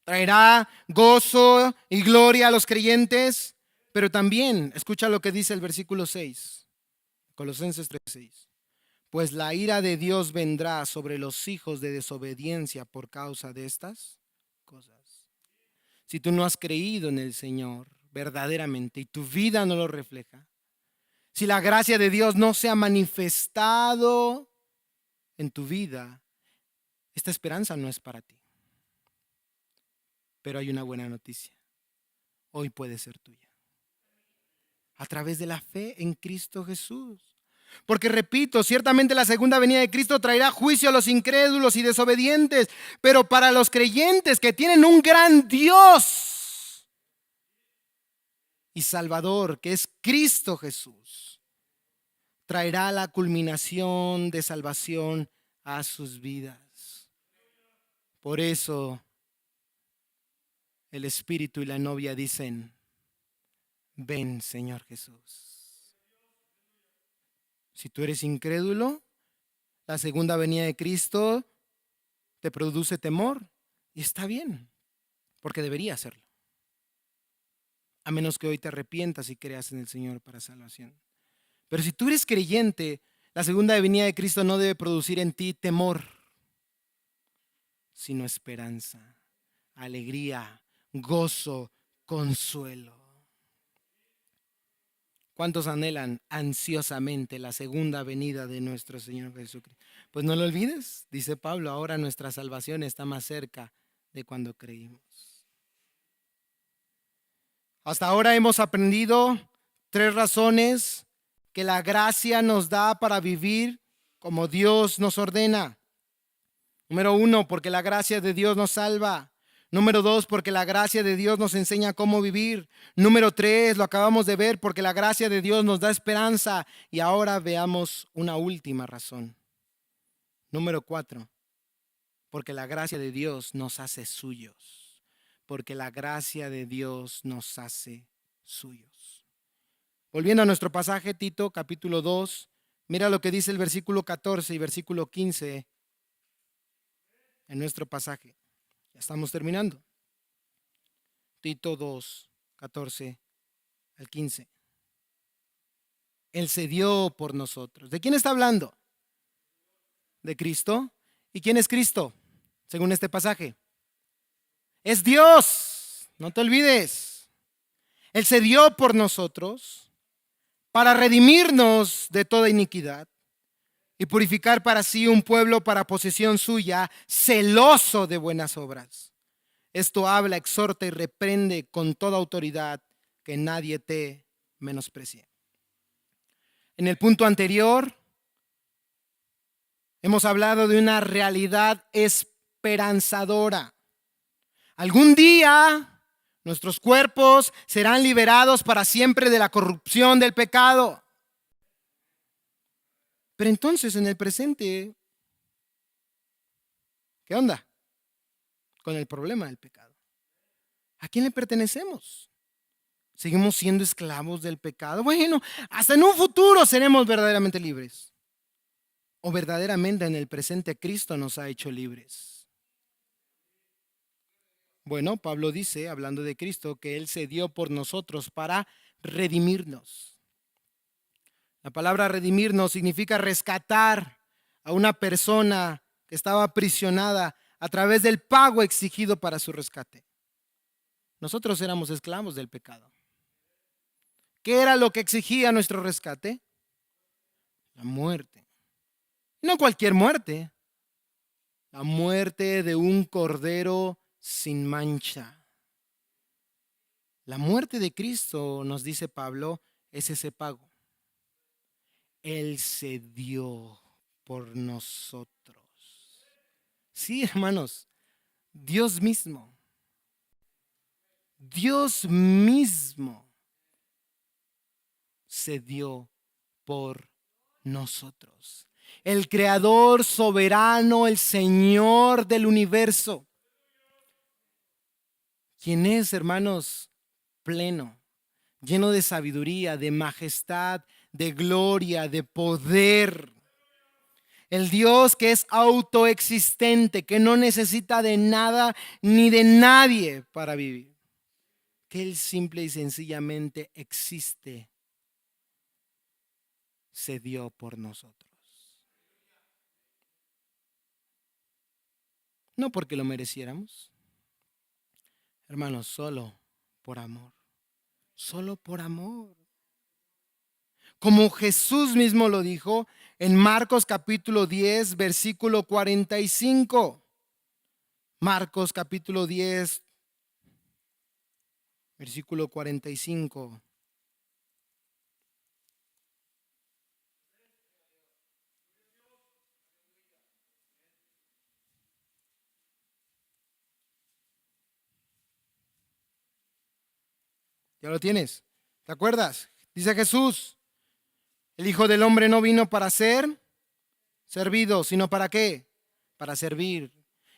traerá gozo y gloria a los creyentes, pero también, escucha lo que dice el versículo 6, Colosenses 3:6. Pues la ira de Dios vendrá sobre los hijos de desobediencia por causa de estas cosas. Si tú no has creído en el Señor verdaderamente y tu vida no lo refleja, si la gracia de Dios no se ha manifestado en tu vida, esta esperanza no es para ti. Pero hay una buena noticia. Hoy puede ser tuya. A través de la fe en Cristo Jesús. Porque repito, ciertamente la segunda venida de Cristo traerá juicio a los incrédulos y desobedientes. Pero para los creyentes que tienen un gran Dios y Salvador, que es Cristo Jesús, traerá la culminación de salvación a sus vidas. Por eso el Espíritu y la novia dicen, ven, Señor Jesús. Si tú eres incrédulo, la segunda venida de Cristo te produce temor. Y está bien, porque debería hacerlo. A menos que hoy te arrepientas y creas en el Señor para salvación. Pero si tú eres creyente, la segunda venida de Cristo no debe producir en ti temor, sino esperanza, alegría, gozo, consuelo. ¿Cuántos anhelan ansiosamente la segunda venida de nuestro Señor Jesucristo? Pues no lo olvides, dice Pablo, ahora nuestra salvación está más cerca de cuando creímos. Hasta ahora hemos aprendido 3 razones que la gracia nos da para vivir como Dios nos ordena. Número 1, porque la gracia de Dios nos salva. Número 2, porque la gracia de Dios nos enseña cómo vivir. Número 3, lo acabamos de ver, porque la gracia de Dios nos da esperanza. Y ahora veamos una última razón. Número 4, porque la gracia de Dios nos hace suyos. Porque la gracia de Dios nos hace suyos. Volviendo a nuestro pasaje, Tito, capítulo 2, mira lo que dice el versículo 14 y versículo 15 en nuestro pasaje. Ya estamos terminando. Tito 2, 14 al 15. Él se dio por nosotros. ¿De quién está hablando? ¿De Cristo? ¿Y quién es Cristo? Según este pasaje. Es Dios. No te olvides. Él se dio por nosotros para redimirnos de toda iniquidad y purificar para sí un pueblo para posesión suya, celoso de buenas obras. Esto habla, exhorta y reprende con toda autoridad, que nadie te menosprecie. En el punto anterior hemos hablado de una realidad esperanzadora. Algún día nuestros cuerpos serán liberados para siempre de la corrupción del pecado. Pero entonces, en el presente, ¿qué onda con el problema del pecado? ¿A quién le pertenecemos? ¿Seguimos siendo esclavos del pecado? Bueno, hasta en un futuro seremos verdaderamente libres. ¿O verdaderamente en el presente Cristo nos ha hecho libres? Bueno, Pablo dice, hablando de Cristo, que Él se dio por nosotros para redimirnos. La palabra redimirnos significa rescatar a una persona que estaba aprisionada a través del pago exigido para su rescate. Nosotros éramos esclavos del pecado. ¿Qué era lo que exigía nuestro rescate? La muerte. No cualquier muerte. La muerte de un cordero sin mancha. La muerte de Cristo, nos dice Pablo, es ese pago. Él se dio por nosotros. Sí, hermanos, Dios mismo se dio por nosotros. El creador soberano, el Señor del universo, quien es, hermanos, pleno, lleno de sabiduría, de majestad, de gloria, de poder. El Dios que es autoexistente, que no necesita de nada ni de nadie para vivir. Que Él simple y sencillamente existe, se dio por nosotros. No porque lo mereciéramos, hermanos, solo por amor. Solo por amor. Como Jesús mismo lo dijo en Marcos capítulo 10, versículo 45. Marcos capítulo 10, versículo 45. ¿Ya lo tienes? ¿Te acuerdas? Dice Jesús, el Hijo del Hombre no vino para ser servido, sino ¿para qué? Para servir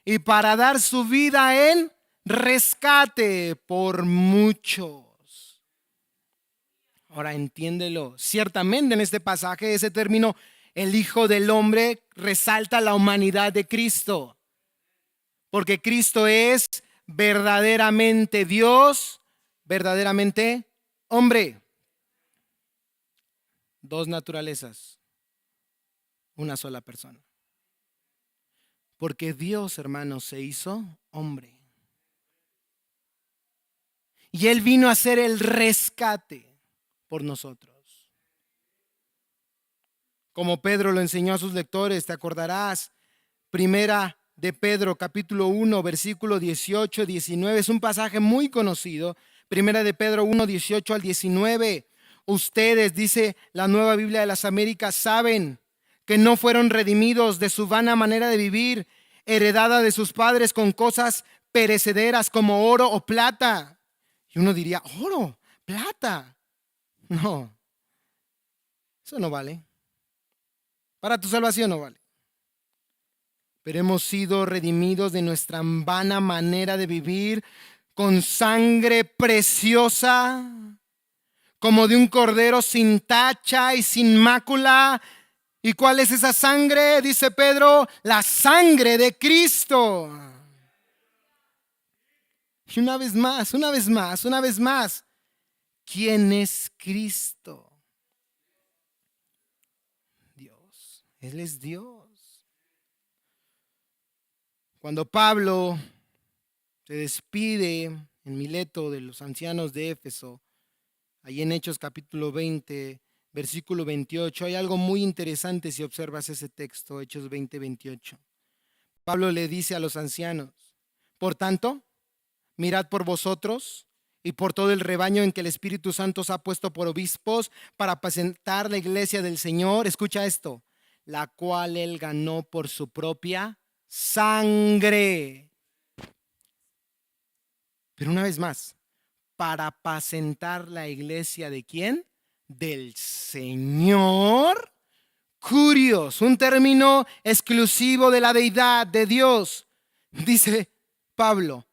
y para dar su vida en rescate por muchos. Ahora entiéndelo. Ciertamente en este pasaje ese término, el Hijo del Hombre, resalta la humanidad de Cristo. Porque Cristo es verdaderamente Dios, verdaderamente hombre. Dos naturalezas, una sola persona. Porque Dios, hermanos, se hizo hombre. Y Él vino a hacer el rescate por nosotros. Como Pedro lo enseñó a sus lectores, te acordarás, primera de Pedro, capítulo 1, versículo 18, 19, es un pasaje muy conocido. Primera de Pedro 1, 18 al 19. Ustedes, dice la Nueva Biblia de las Américas, saben que no fueron redimidos de su vana manera de vivir, heredada de sus padres con cosas perecederas como oro o plata. Y uno diría, oro, plata. No, eso no vale. Para tu salvación no vale. Pero hemos sido redimidos de nuestra vana manera de vivir con sangre preciosa, como de un cordero sin tacha y sin mácula. ¿Y cuál es esa sangre? Dice Pedro, la sangre de Cristo. Y una vez más, ¿quién es Cristo? Dios, Él es Dios. Cuando Pablo se despide en Mileto de los ancianos de Éfeso, ahí en Hechos capítulo 20, versículo 28, hay algo muy interesante si observas ese texto, Hechos 20, 28. Pablo le dice a los ancianos, por tanto, Mirad por vosotros y por todo el rebaño en que el Espíritu Santo os ha puesto por obispos para apacentar la iglesia del Señor. Escucha esto, la cual él ganó por su propia sangre. Pero una vez más, para apacentar la iglesia ¿de quién? Del Señor. Curios, un término exclusivo de la deidad de Dios. Dice Pablo,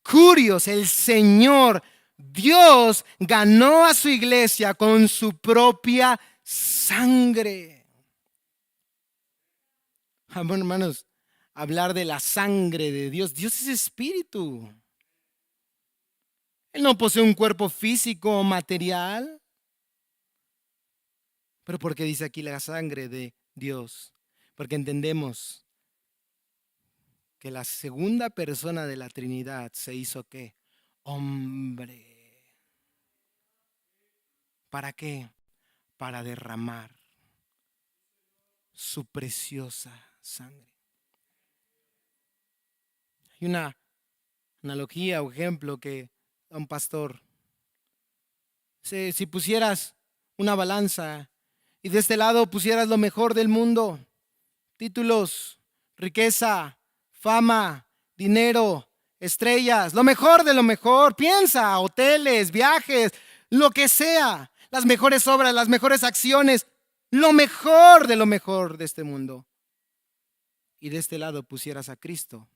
curios, el Señor, Dios ganó a su iglesia con su propia sangre. Bueno, hermanos, hablar de la sangre de Dios. Dios es espíritu. Él no posee un cuerpo físico o material. Pero ¿por qué dice aquí la sangre de Dios? Porque entendemos que la segunda persona de la Trinidad se hizo ¿qué? Hombre. ¿Para qué? Para derramar su preciosa sangre. Hay una analogía o ejemplo que da un pastor. Si pusieras una balanza y de este lado pusieras lo mejor del mundo, títulos, riqueza, fama, dinero, estrellas, lo mejor de lo mejor, piensa, hoteles, viajes, lo que sea, las mejores obras, las mejores acciones, lo mejor de este mundo. Y de este lado pusieras a Cristo,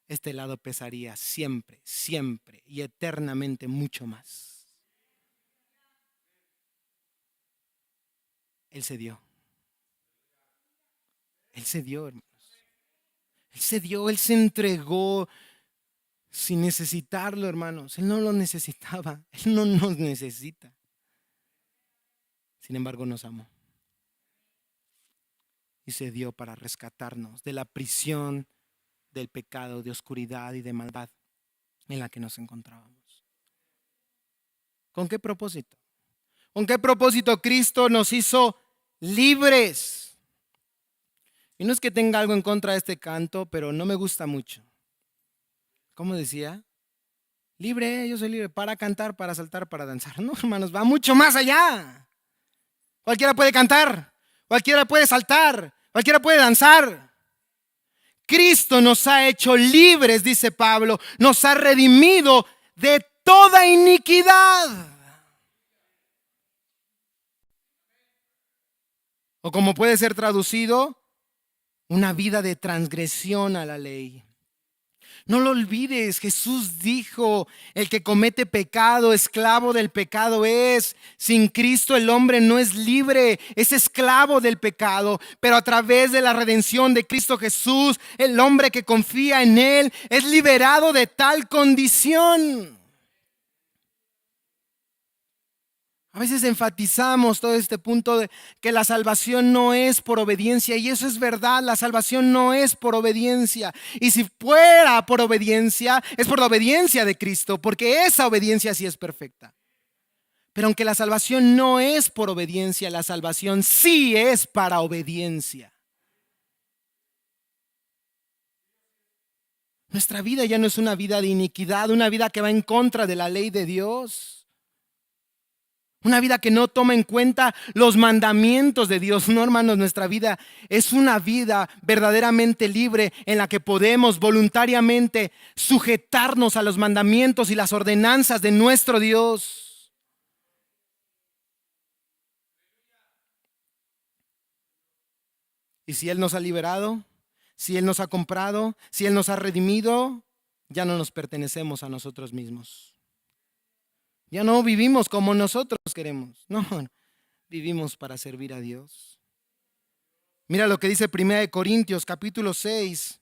este lado pesaría siempre, siempre y eternamente mucho más. Él se dio. Él se dio, hermanos. Él se dio, Él se entregó sin necesitarlo, hermanos. Él no lo necesitaba. Él no nos necesita. Sin embargo, nos amó. Y se dio para rescatarnos de la prisión del pecado, de oscuridad y de maldad en la que nos encontrábamos. ¿Con qué propósito? ¿Con qué propósito Cristo nos hizo libres? Y no es que tenga algo en contra de este canto, pero no me gusta mucho. ¿Cómo decía? Libre, yo soy libre para cantar, para saltar, para danzar. No, hermanos, va mucho más allá. Cualquiera puede cantar, cualquiera puede saltar, cualquiera puede danzar. Cristo nos ha hecho libres, dice Pablo, nos ha redimido de toda iniquidad. O como puede ser traducido, una vida de transgresión a la ley. No lo olvides, Jesús dijo, el que comete pecado, esclavo del pecado es. Sin Cristo el hombre no es libre, es esclavo del pecado. Pero a través de la redención de Cristo Jesús, el hombre que confía en Él es liberado de tal condición. A veces enfatizamos todo este punto de que la salvación no es por obediencia, y eso es verdad, la salvación no es por obediencia. Y si fuera por obediencia, es por la obediencia de Cristo, porque esa obediencia sí es perfecta. Pero aunque la salvación no es por obediencia, la salvación sí es para obediencia. Nuestra vida ya no es una vida de iniquidad, una vida que va en contra de la ley de Dios. Una vida que no toma en cuenta los mandamientos de Dios. No, hermanos, nuestra vida es una vida verdaderamente libre en la que podemos voluntariamente sujetarnos a los mandamientos y las ordenanzas de nuestro Dios. Y si Él nos ha liberado, si Él nos ha comprado, si Él nos ha redimido, ya no nos pertenecemos a nosotros mismos. Ya no vivimos como nosotros queremos. No, vivimos para servir a Dios. Mira lo que dice 1 Corintios capítulo 6.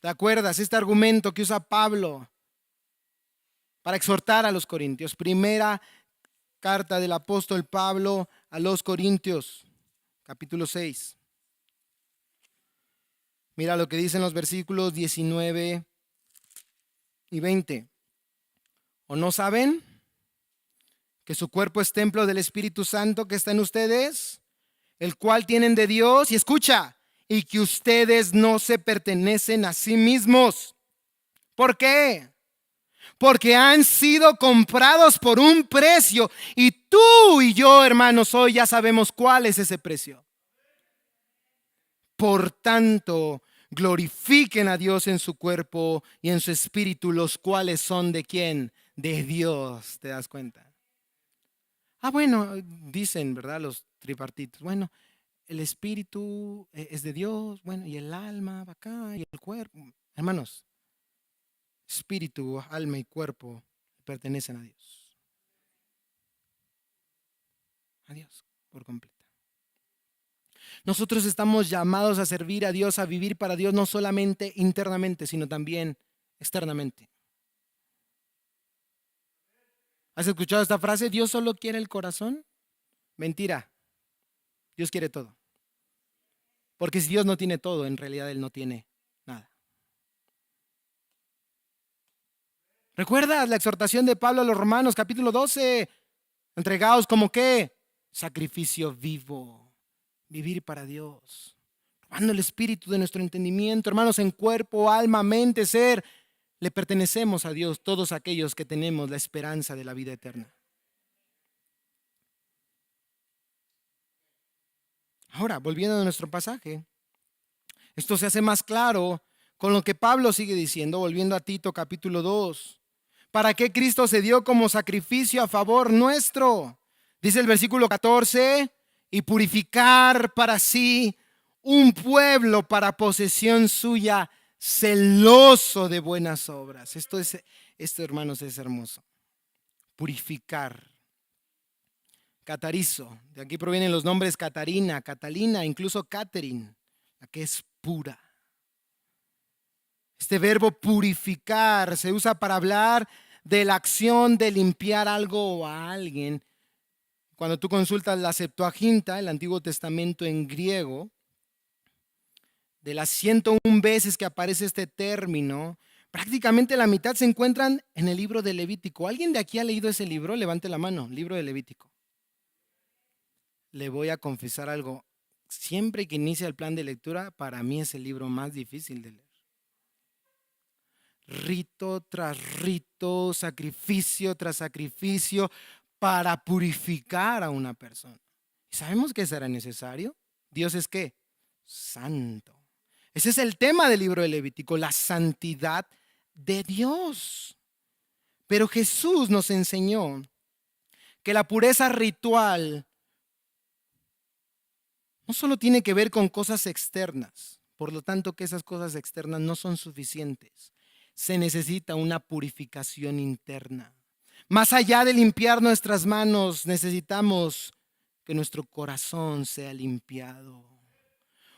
¿Te acuerdas? Este argumento que usa Pablo para exhortar a los corintios. Primera carta del apóstol Pablo a los Corintios, capítulo 6. Mira lo que dicen los versículos 19 y 20. ¿O no saben que su cuerpo es templo del Espíritu Santo que está en ustedes, el cual tienen de Dios? Y escucha, y que ustedes no se pertenecen a sí mismos, ¿Por qué? Porque han sido comprados por un precio y tú y yo, hermanos, hoy ya sabemos cuál es ese precio. Por tanto, glorifiquen a Dios en su cuerpo y en su espíritu, los cuales son ¿de quién? De Dios, ¿te das cuenta? Bueno, dicen, ¿verdad? Los tripartitos. Bueno, el espíritu es de Dios, bueno, y el alma va acá, y el cuerpo. Hermanos, espíritu, alma y cuerpo pertenecen a Dios. A Dios, por completo. Nosotros estamos llamados a servir a Dios, a vivir para Dios, no solamente internamente, sino también externamente. ¿Has escuchado esta frase? ¿Dios solo quiere el corazón? Mentira. Dios quiere todo. Porque si Dios no tiene todo, en realidad Él no tiene nada. ¿Recuerdas la exhortación de Pablo a los Romanos, capítulo 12? Entregaos como qué? Sacrificio vivo. Vivir para Dios. Robando el espíritu de nuestro entendimiento, hermanos, en cuerpo, alma, mente, ser. Le pertenecemos a Dios, todos aquellos que tenemos la esperanza de la vida eterna. Ahora, volviendo a nuestro pasaje, esto se hace más claro con lo que Pablo sigue diciendo, volviendo a Tito capítulo 2. ¿Para qué Cristo se dio como sacrificio a favor nuestro? Dice el versículo 14, y purificar para sí un pueblo para posesión suya, celoso de buenas obras. Esto, hermanos, es hermoso. Purificar. Catarizo, de aquí provienen los nombres Catarina, Catalina, incluso Catherine, la que es pura. Este verbo purificar se usa para hablar de la acción de limpiar algo o a alguien. Cuando tú consultas la Septuaginta, el Antiguo Testamento en griego, de las 101 veces que aparece este término, prácticamente la mitad se encuentran en el libro de Levítico. ¿Alguien de aquí ha leído ese libro? Levante la mano, libro de Levítico. Le voy a confesar algo. Siempre que inicia el plan de lectura, para mí es el libro más difícil de leer. Rito tras rito, sacrificio tras sacrificio para purificar a una persona. ¿Y sabemos que será necesario? Dios es ¿qué? Santo. Ese es el tema del libro de Levítico, la santidad de Dios. Pero Jesús nos enseñó que la pureza ritual no solo tiene que ver con cosas externas, por lo tanto que esas cosas externas no son suficientes. Se necesita una purificación interna. Más allá de limpiar nuestras manos, necesitamos que nuestro corazón sea limpiado.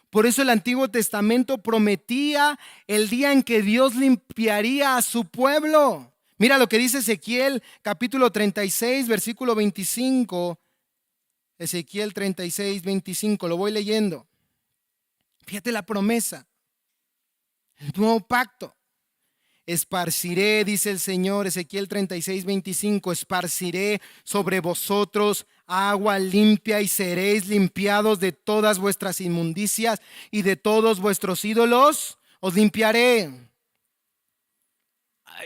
Por eso el Antiguo Testamento prometía el día en que Dios limpiaría a su pueblo. Mira lo que dice Ezequiel capítulo 36, versículo 25. Ezequiel 36, 25, lo voy leyendo. Fíjate la promesa, el nuevo pacto. Esparciré, dice el Señor, Ezequiel 36, 25, esparciré sobre vosotros agua limpia y seréis limpiados de todas vuestras inmundicias y de todos vuestros ídolos, os limpiaré.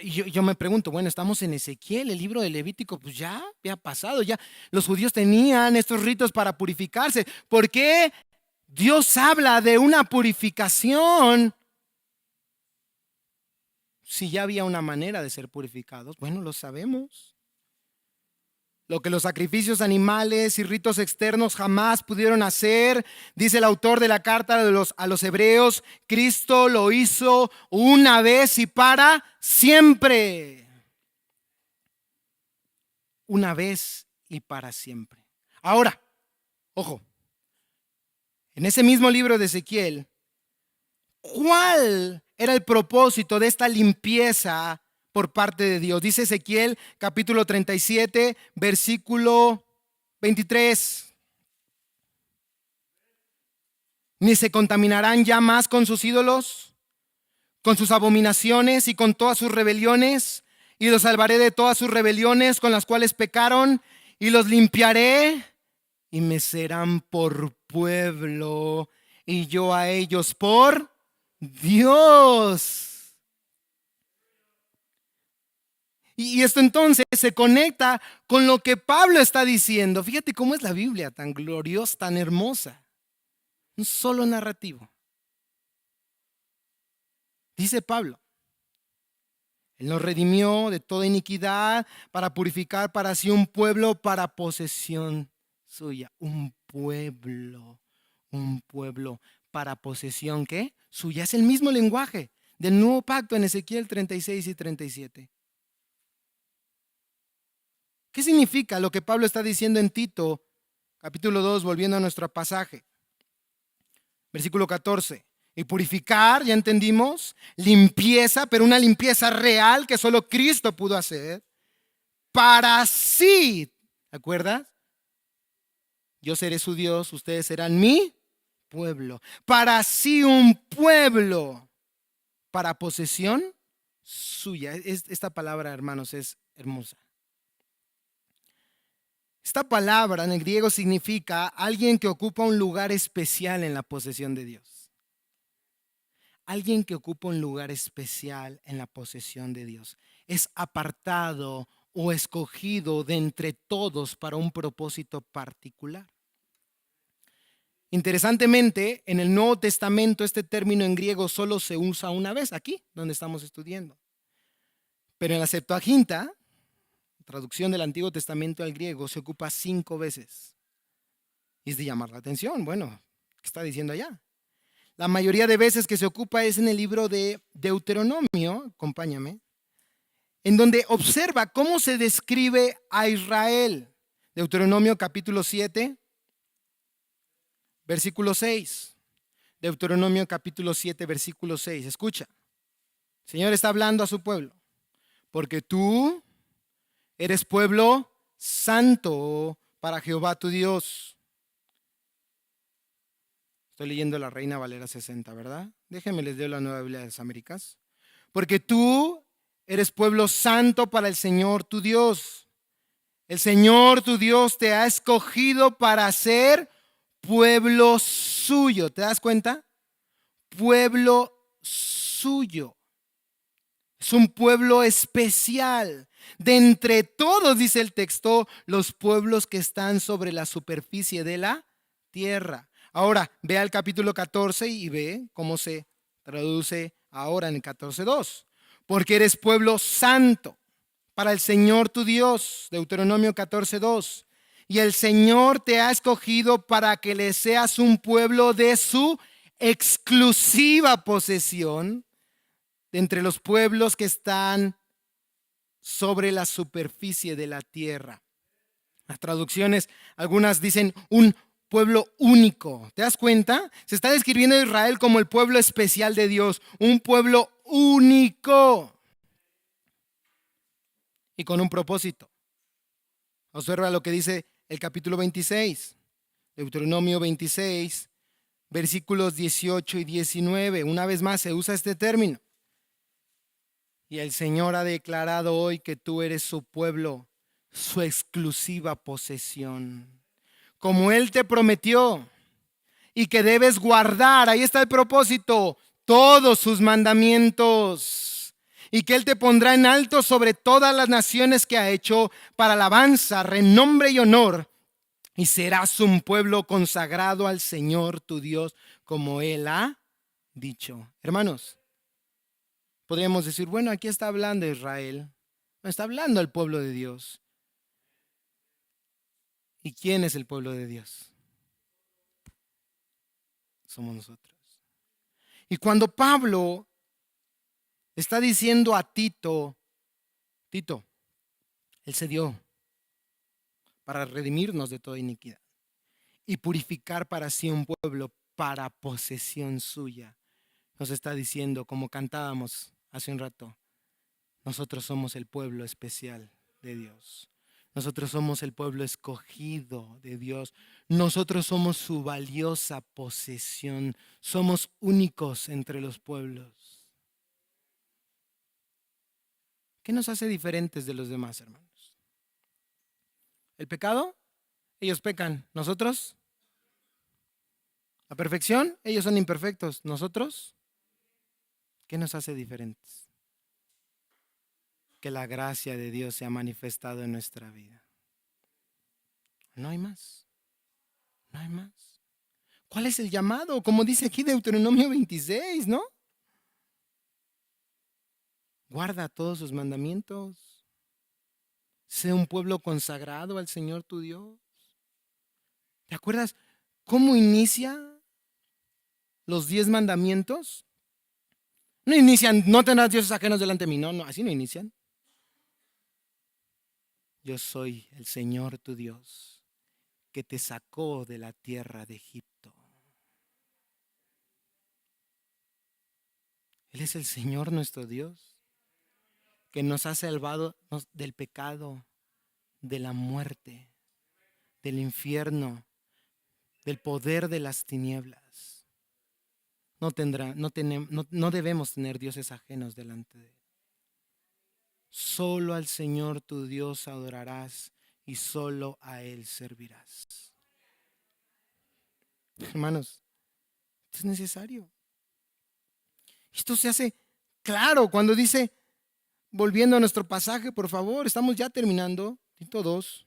Yo me pregunto, bueno, estamos en Ezequiel, el libro de Levítico, pues ya había pasado, ya los judíos tenían estos ritos para purificarse. ¿Por qué Dios habla de una purificación si ya había una manera de ser purificados? Bueno, lo sabemos. Lo que los sacrificios animales y ritos externos jamás pudieron hacer, dice el autor de la carta a los hebreos, Cristo lo hizo una vez y para siempre. Una vez y para siempre. Ahora, ojo, en ese mismo libro de Ezequiel, ¿cuál era el propósito de esta limpieza por parte de Dios? Dice Ezequiel capítulo 37, versículo 23. Ni se contaminarán ya más con sus ídolos, con sus abominaciones y con todas sus rebeliones, y los salvaré de todas sus rebeliones con las cuales pecaron, y los limpiaré, y me serán por pueblo, y yo a ellos por Dios. Y esto entonces se conecta con lo que Pablo está diciendo. Fíjate cómo es la Biblia, tan gloriosa, tan hermosa. Un solo narrativo. Dice Pablo, Él nos redimió de toda iniquidad para purificar para sí un pueblo para posesión suya. Un pueblo para posesión, ¿qué? Suya. Es el mismo lenguaje del nuevo pacto en Ezequiel 36 y 37. ¿Qué significa lo que Pablo está diciendo en Tito, capítulo 2, volviendo a nuestro pasaje? Versículo 14. Y purificar, ya entendimos, limpieza, pero una limpieza real que solo Cristo pudo hacer, para sí. ¿Te acuerdas? Yo seré su Dios, ustedes serán mi pueblo. Para sí un pueblo, para posesión suya. Esta palabra, hermanos, es hermosa. Esta palabra en el griego significa alguien que ocupa un lugar especial en la posesión de Dios. Alguien que ocupa un lugar especial en la posesión de Dios. Es apartado o escogido de entre todos para un propósito particular. Interesantemente, en el Nuevo Testamento este término en griego solo se usa una vez, aquí donde estamos estudiando. Pero en la Septuaginta, traducción del Antiguo Testamento al griego, se ocupa 5 veces. Y es de llamar la atención. Bueno, ¿qué está diciendo allá? La mayoría de veces que se ocupa es en el libro de Deuteronomio, acompáñame, en donde observa cómo se describe a Israel. Deuteronomio capítulo 7, versículo 6. Deuteronomio capítulo 7, versículo 6. Escucha. El Señor está hablando a su pueblo. Porque tú eres pueblo santo para Jehová tu Dios. Estoy leyendo la Reina Valera 60, ¿verdad? Déjenme les leo la Nueva Biblia de las Américas. Porque tú eres pueblo santo para el Señor tu Dios. El Señor tu Dios te ha escogido para ser pueblo suyo. ¿Te das cuenta? Pueblo suyo. Es un pueblo especial. De entre todos, dice el texto, los pueblos que están sobre la superficie de la tierra. Ahora, ve al capítulo 14 y ve cómo se traduce ahora en el 14:2. Porque eres pueblo santo para el Señor tu Dios, Deuteronomio 14:2. Y el Señor te ha escogido para que le seas un pueblo de su exclusiva posesión de entre los pueblos que están sobre la superficie de la tierra. Las traducciones, algunas dicen un pueblo único. ¿Te das cuenta? Se está describiendo a Israel como el pueblo especial de Dios, un pueblo único y con un propósito. Observa lo que dice el capítulo 26, Deuteronomio 26, versículos 18 y 19. Una vez más se usa este término. Y el Señor ha declarado hoy que tú eres su pueblo, su exclusiva posesión, como Él te prometió, y que debes guardar, ahí está el propósito, todos sus mandamientos, y que Él te pondrá en alto sobre todas las naciones que ha hecho para alabanza, renombre y honor, y serás un pueblo consagrado al Señor tu Dios, como Él ha dicho. Hermanos, podríamos decir, bueno, aquí está hablando Israel, no está hablando al pueblo de Dios. ¿Y quién es el pueblo de Dios? Somos nosotros. Y cuando Pablo está diciendo a Tito, Tito, Él se dio para redimirnos de toda iniquidad y purificar para sí un pueblo para posesión suya. Nos está diciendo, como cantábamos hace un rato, nosotros somos el pueblo especial de Dios. Nosotros somos el pueblo escogido de Dios. Nosotros somos su valiosa posesión. Somos únicos entre los pueblos. ¿Qué nos hace diferentes de los demás, hermanos? ¿El pecado? Ellos pecan. ¿Nosotros? ¿La perfección? Ellos son imperfectos. ¿Nosotros? ¿Qué nos hace diferentes? que la gracia de Dios se ha manifestado en nuestra vida. No hay más. No hay más. ¿Cuál es el llamado? Como dice aquí Deuteronomio 26, ¿no? Guarda todos sus mandamientos. Sé un pueblo consagrado al Señor tu Dios. ¿Te acuerdas cómo inicia los 10 mandamientos? No inician, no tendrás dioses ajenos delante de mí. No, no, así no inician. Yo soy el Señor tu Dios, que te sacó de la tierra de Egipto. Él es el Señor nuestro Dios, que nos ha salvado del pecado, de la muerte, del infierno, del poder de las tinieblas. No debemos tener dioses ajenos delante de Él. Solo al Señor tu Dios adorarás y solo a Él servirás. Hermanos, esto es necesario. Esto se hace claro cuando dice, volviendo a nuestro pasaje, por favor, estamos ya terminando, Tito 2,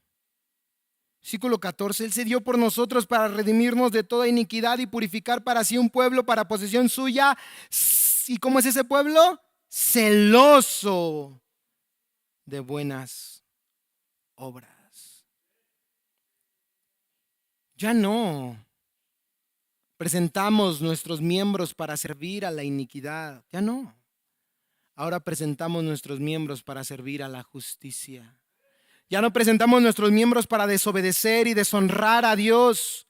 versículo 14, Él se dio por nosotros para redimirnos de toda iniquidad y purificar para sí un pueblo para posesión suya. ¿Y cómo es ese pueblo? Celoso de buenas obras. Ya no presentamos nuestros miembros para servir a la iniquidad. Ya no. Ahora presentamos nuestros miembros para servir a la justicia. Ya no presentamos nuestros miembros para desobedecer y deshonrar a Dios,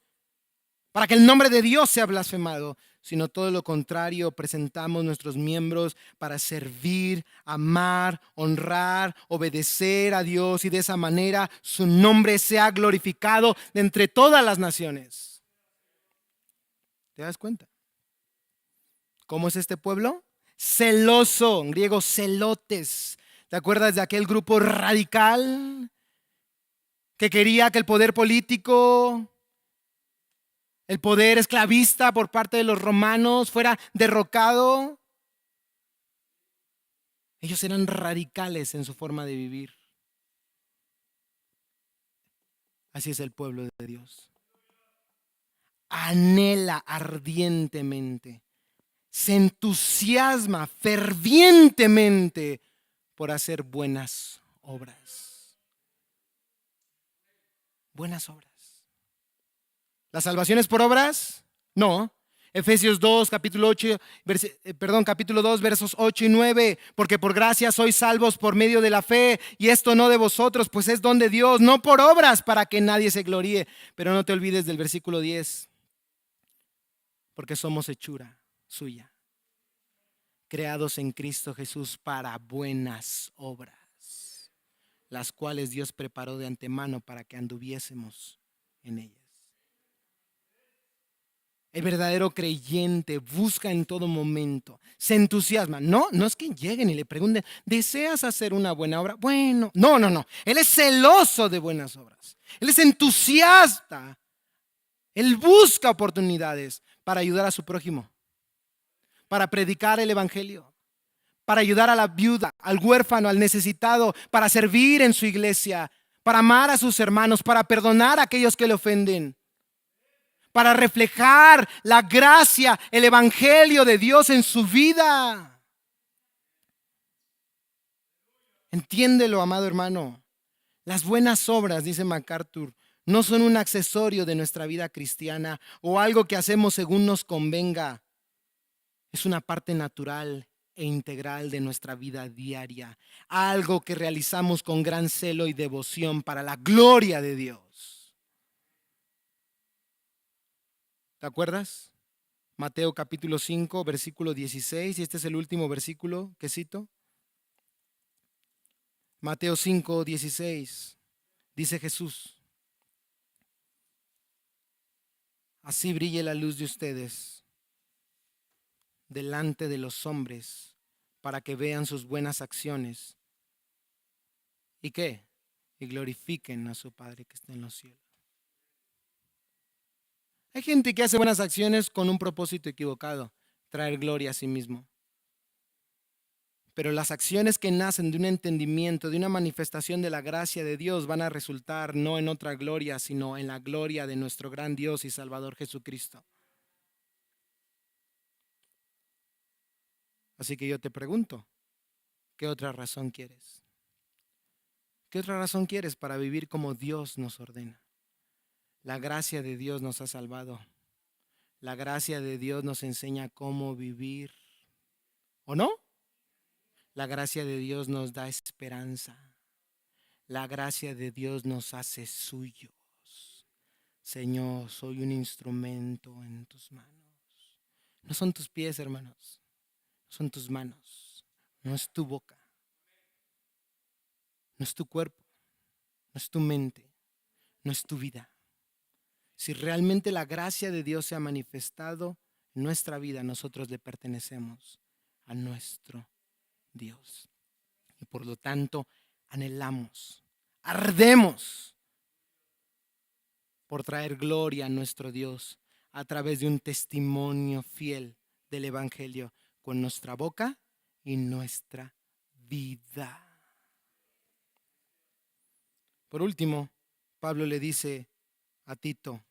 para que el nombre de Dios sea blasfemado, sino todo lo contrario, presentamos nuestros miembros para servir, amar, honrar, obedecer a Dios y de esa manera su nombre sea glorificado de entre todas las naciones. ¿Te das cuenta? ¿Cómo es este pueblo? Celoso, en griego celotes. ¿Te acuerdas de aquel grupo radical que quería que el poder político, el poder esclavista por parte de los romanos fuera derrocado? Ellos eran radicales en su forma de vivir. Así es el pueblo de Dios. Anhela ardientemente, se entusiasma fervientemente por hacer buenas obras. Buenas obras. ¿La salvación es por obras? No. Efesios 2, capítulo 2, versos 8 y 9. Porque por gracia sois salvos por medio de la fe, y esto no de vosotros, pues es don de Dios, no por obras para que nadie se gloríe. Pero no te olvides del versículo 10. Porque somos hechura suya, creados en Cristo Jesús para buenas obras, las cuales Dios preparó de antemano para que anduviésemos en ellas. El verdadero creyente busca en todo momento, se entusiasma. No es que lleguen y le pregunten, ¿deseas hacer una buena obra? Bueno, no. Él es celoso de buenas obras. Él es entusiasta. Él busca oportunidades para ayudar a su prójimo, para predicar el evangelio, para ayudar a la viuda, al huérfano, al necesitado, para servir en su iglesia, para amar a sus hermanos, para perdonar a aquellos que le ofenden, para reflejar la gracia, el evangelio de Dios en su vida. Entiéndelo, amado hermano. Las buenas obras, dice MacArthur, no son un accesorio de nuestra vida cristiana o algo que hacemos según nos convenga. Es una parte natural e integral de nuestra vida diaria, algo que realizamos con gran celo y devoción para la gloria de Dios. ¿Te acuerdas? Mateo capítulo 5, versículo 16, y este es el último versículo que cito. Mateo 5, 16, dice Jesús: así brille la luz de ustedes delante de los hombres, para que vean sus buenas acciones. ¿Y qué? Y glorifiquen a su Padre que está en los cielos. Hay gente que hace buenas acciones con un propósito equivocado: traer gloria a sí mismo. Pero las acciones que nacen de un entendimiento, de una manifestación de la gracia de Dios, van a resultar no en otra gloria, sino en la gloria de nuestro gran Dios y Salvador Jesucristo. Así que yo te pregunto, ¿qué otra razón quieres? ¿Qué otra razón quieres para vivir como Dios nos ordena? La gracia de Dios nos ha salvado. La gracia de Dios nos enseña cómo vivir. ¿O no? La gracia de Dios nos da esperanza. La gracia de Dios nos hace suyos. Señor, soy un instrumento en tus manos. No son tus pies, hermanos. Son tus manos. No es tu boca. No es tu cuerpo. No es tu mente. No es tu vida. Si realmente la gracia de Dios se ha manifestado en nuestra vida, nosotros le pertenecemos a nuestro Dios. Y por lo tanto, anhelamos, ardemos por traer gloria a nuestro Dios a través de un testimonio fiel del Evangelio con nuestra boca y nuestra vida. Por último, Pablo le dice a Tito,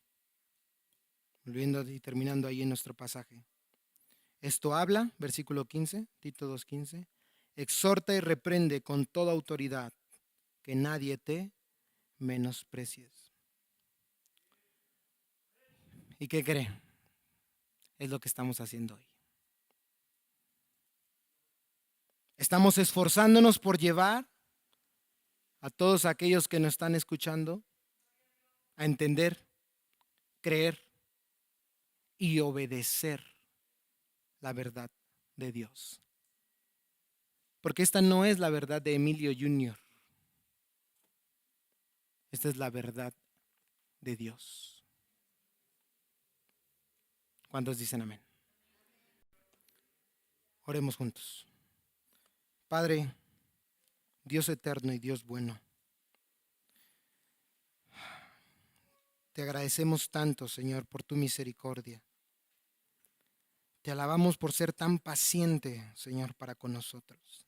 volviendo y terminando ahí en nuestro pasaje. Esto habla, versículo 15, Tito 2:15, exhorta y reprende con toda autoridad, que nadie te menosprecies. ¿Y qué cree? Es lo que estamos haciendo hoy. Estamos esforzándonos por llevar a todos aquellos que nos están escuchando a entender, creer y obedecer la verdad de Dios. Porque esta no es la verdad de Emilio Jr. Esta es la verdad de Dios. ¿Cuántos dicen amén? Oremos juntos. Padre, Dios eterno y Dios bueno, te agradecemos tanto, Señor, por tu misericordia. Te alabamos por ser tan paciente, Señor, para con nosotros.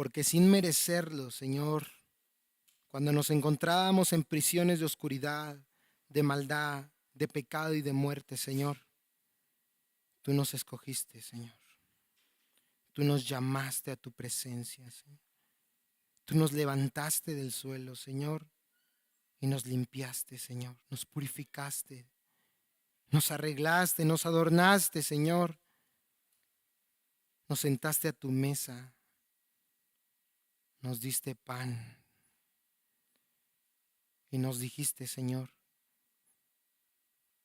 Porque sin merecerlo, Señor, cuando nos encontrábamos en prisiones de oscuridad, de maldad, de pecado y de muerte, Señor, tú nos escogiste, Señor. Tú nos llamaste a tu presencia, Señor. Tú nos levantaste del suelo, Señor, y nos limpiaste, Señor. Nos purificaste, nos arreglaste, nos adornaste, Señor. Nos sentaste a tu mesa, nos diste pan y nos dijiste, Señor,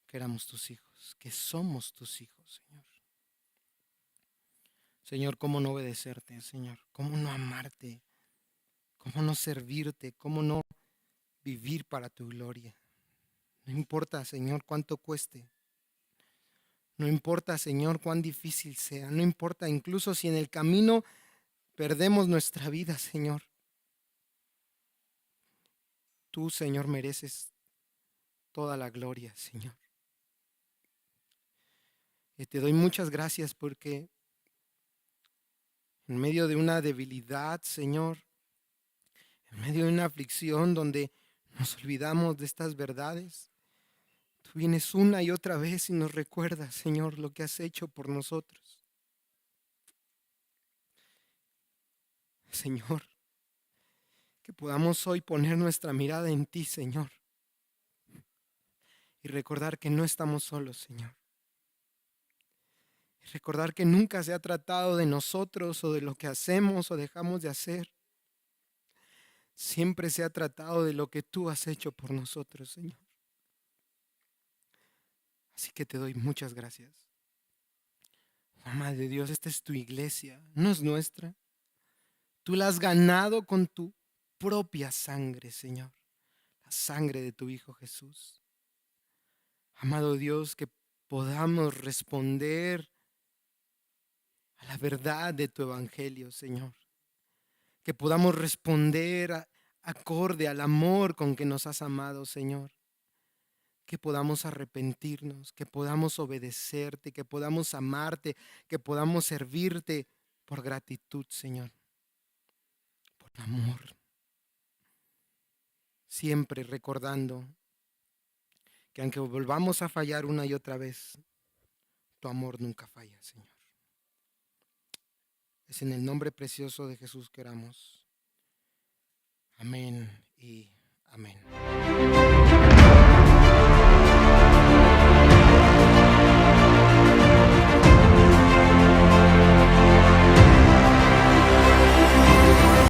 que éramos tus hijos, que somos tus hijos, Señor. Señor, ¿cómo no obedecerte, Señor? ¿Cómo no amarte? ¿Cómo no servirte? ¿Cómo no vivir para tu gloria? No importa, Señor, cuánto cueste. No importa, Señor, cuán difícil sea. No importa incluso si en el camino perdemos nuestra vida, Señor. Tú, Señor, mereces toda la gloria, Señor. Y te doy muchas gracias porque en medio de una debilidad, Señor, en medio de una aflicción donde nos olvidamos de estas verdades, tú vienes una y otra vez y nos recuerdas, Señor, lo que has hecho por nosotros. Señor, que podamos hoy poner nuestra mirada en ti, Señor, y recordar que no estamos solos, Señor. Y recordar que nunca se ha tratado de nosotros o de lo que hacemos o dejamos de hacer. Siempre se ha tratado de lo que tú has hecho por nosotros, Señor. Así que te doy muchas gracias. Mamá de Dios, esta es tu iglesia, no es nuestra. Tú la has ganado con tu propia sangre, Señor. La sangre de tu Hijo Jesús. Amado Dios, que podamos responder a la verdad de tu evangelio, Señor. Que podamos responder acorde al amor con que nos has amado, Señor. que podamos arrepentirnos, que podamos obedecerte, que podamos amarte, que podamos servirte por gratitud, Señor, por amor. Siempre recordando que aunque volvamos a fallar una y otra vez, tu amor nunca falla, Señor. Es en el nombre precioso de Jesús que oramos. Amén.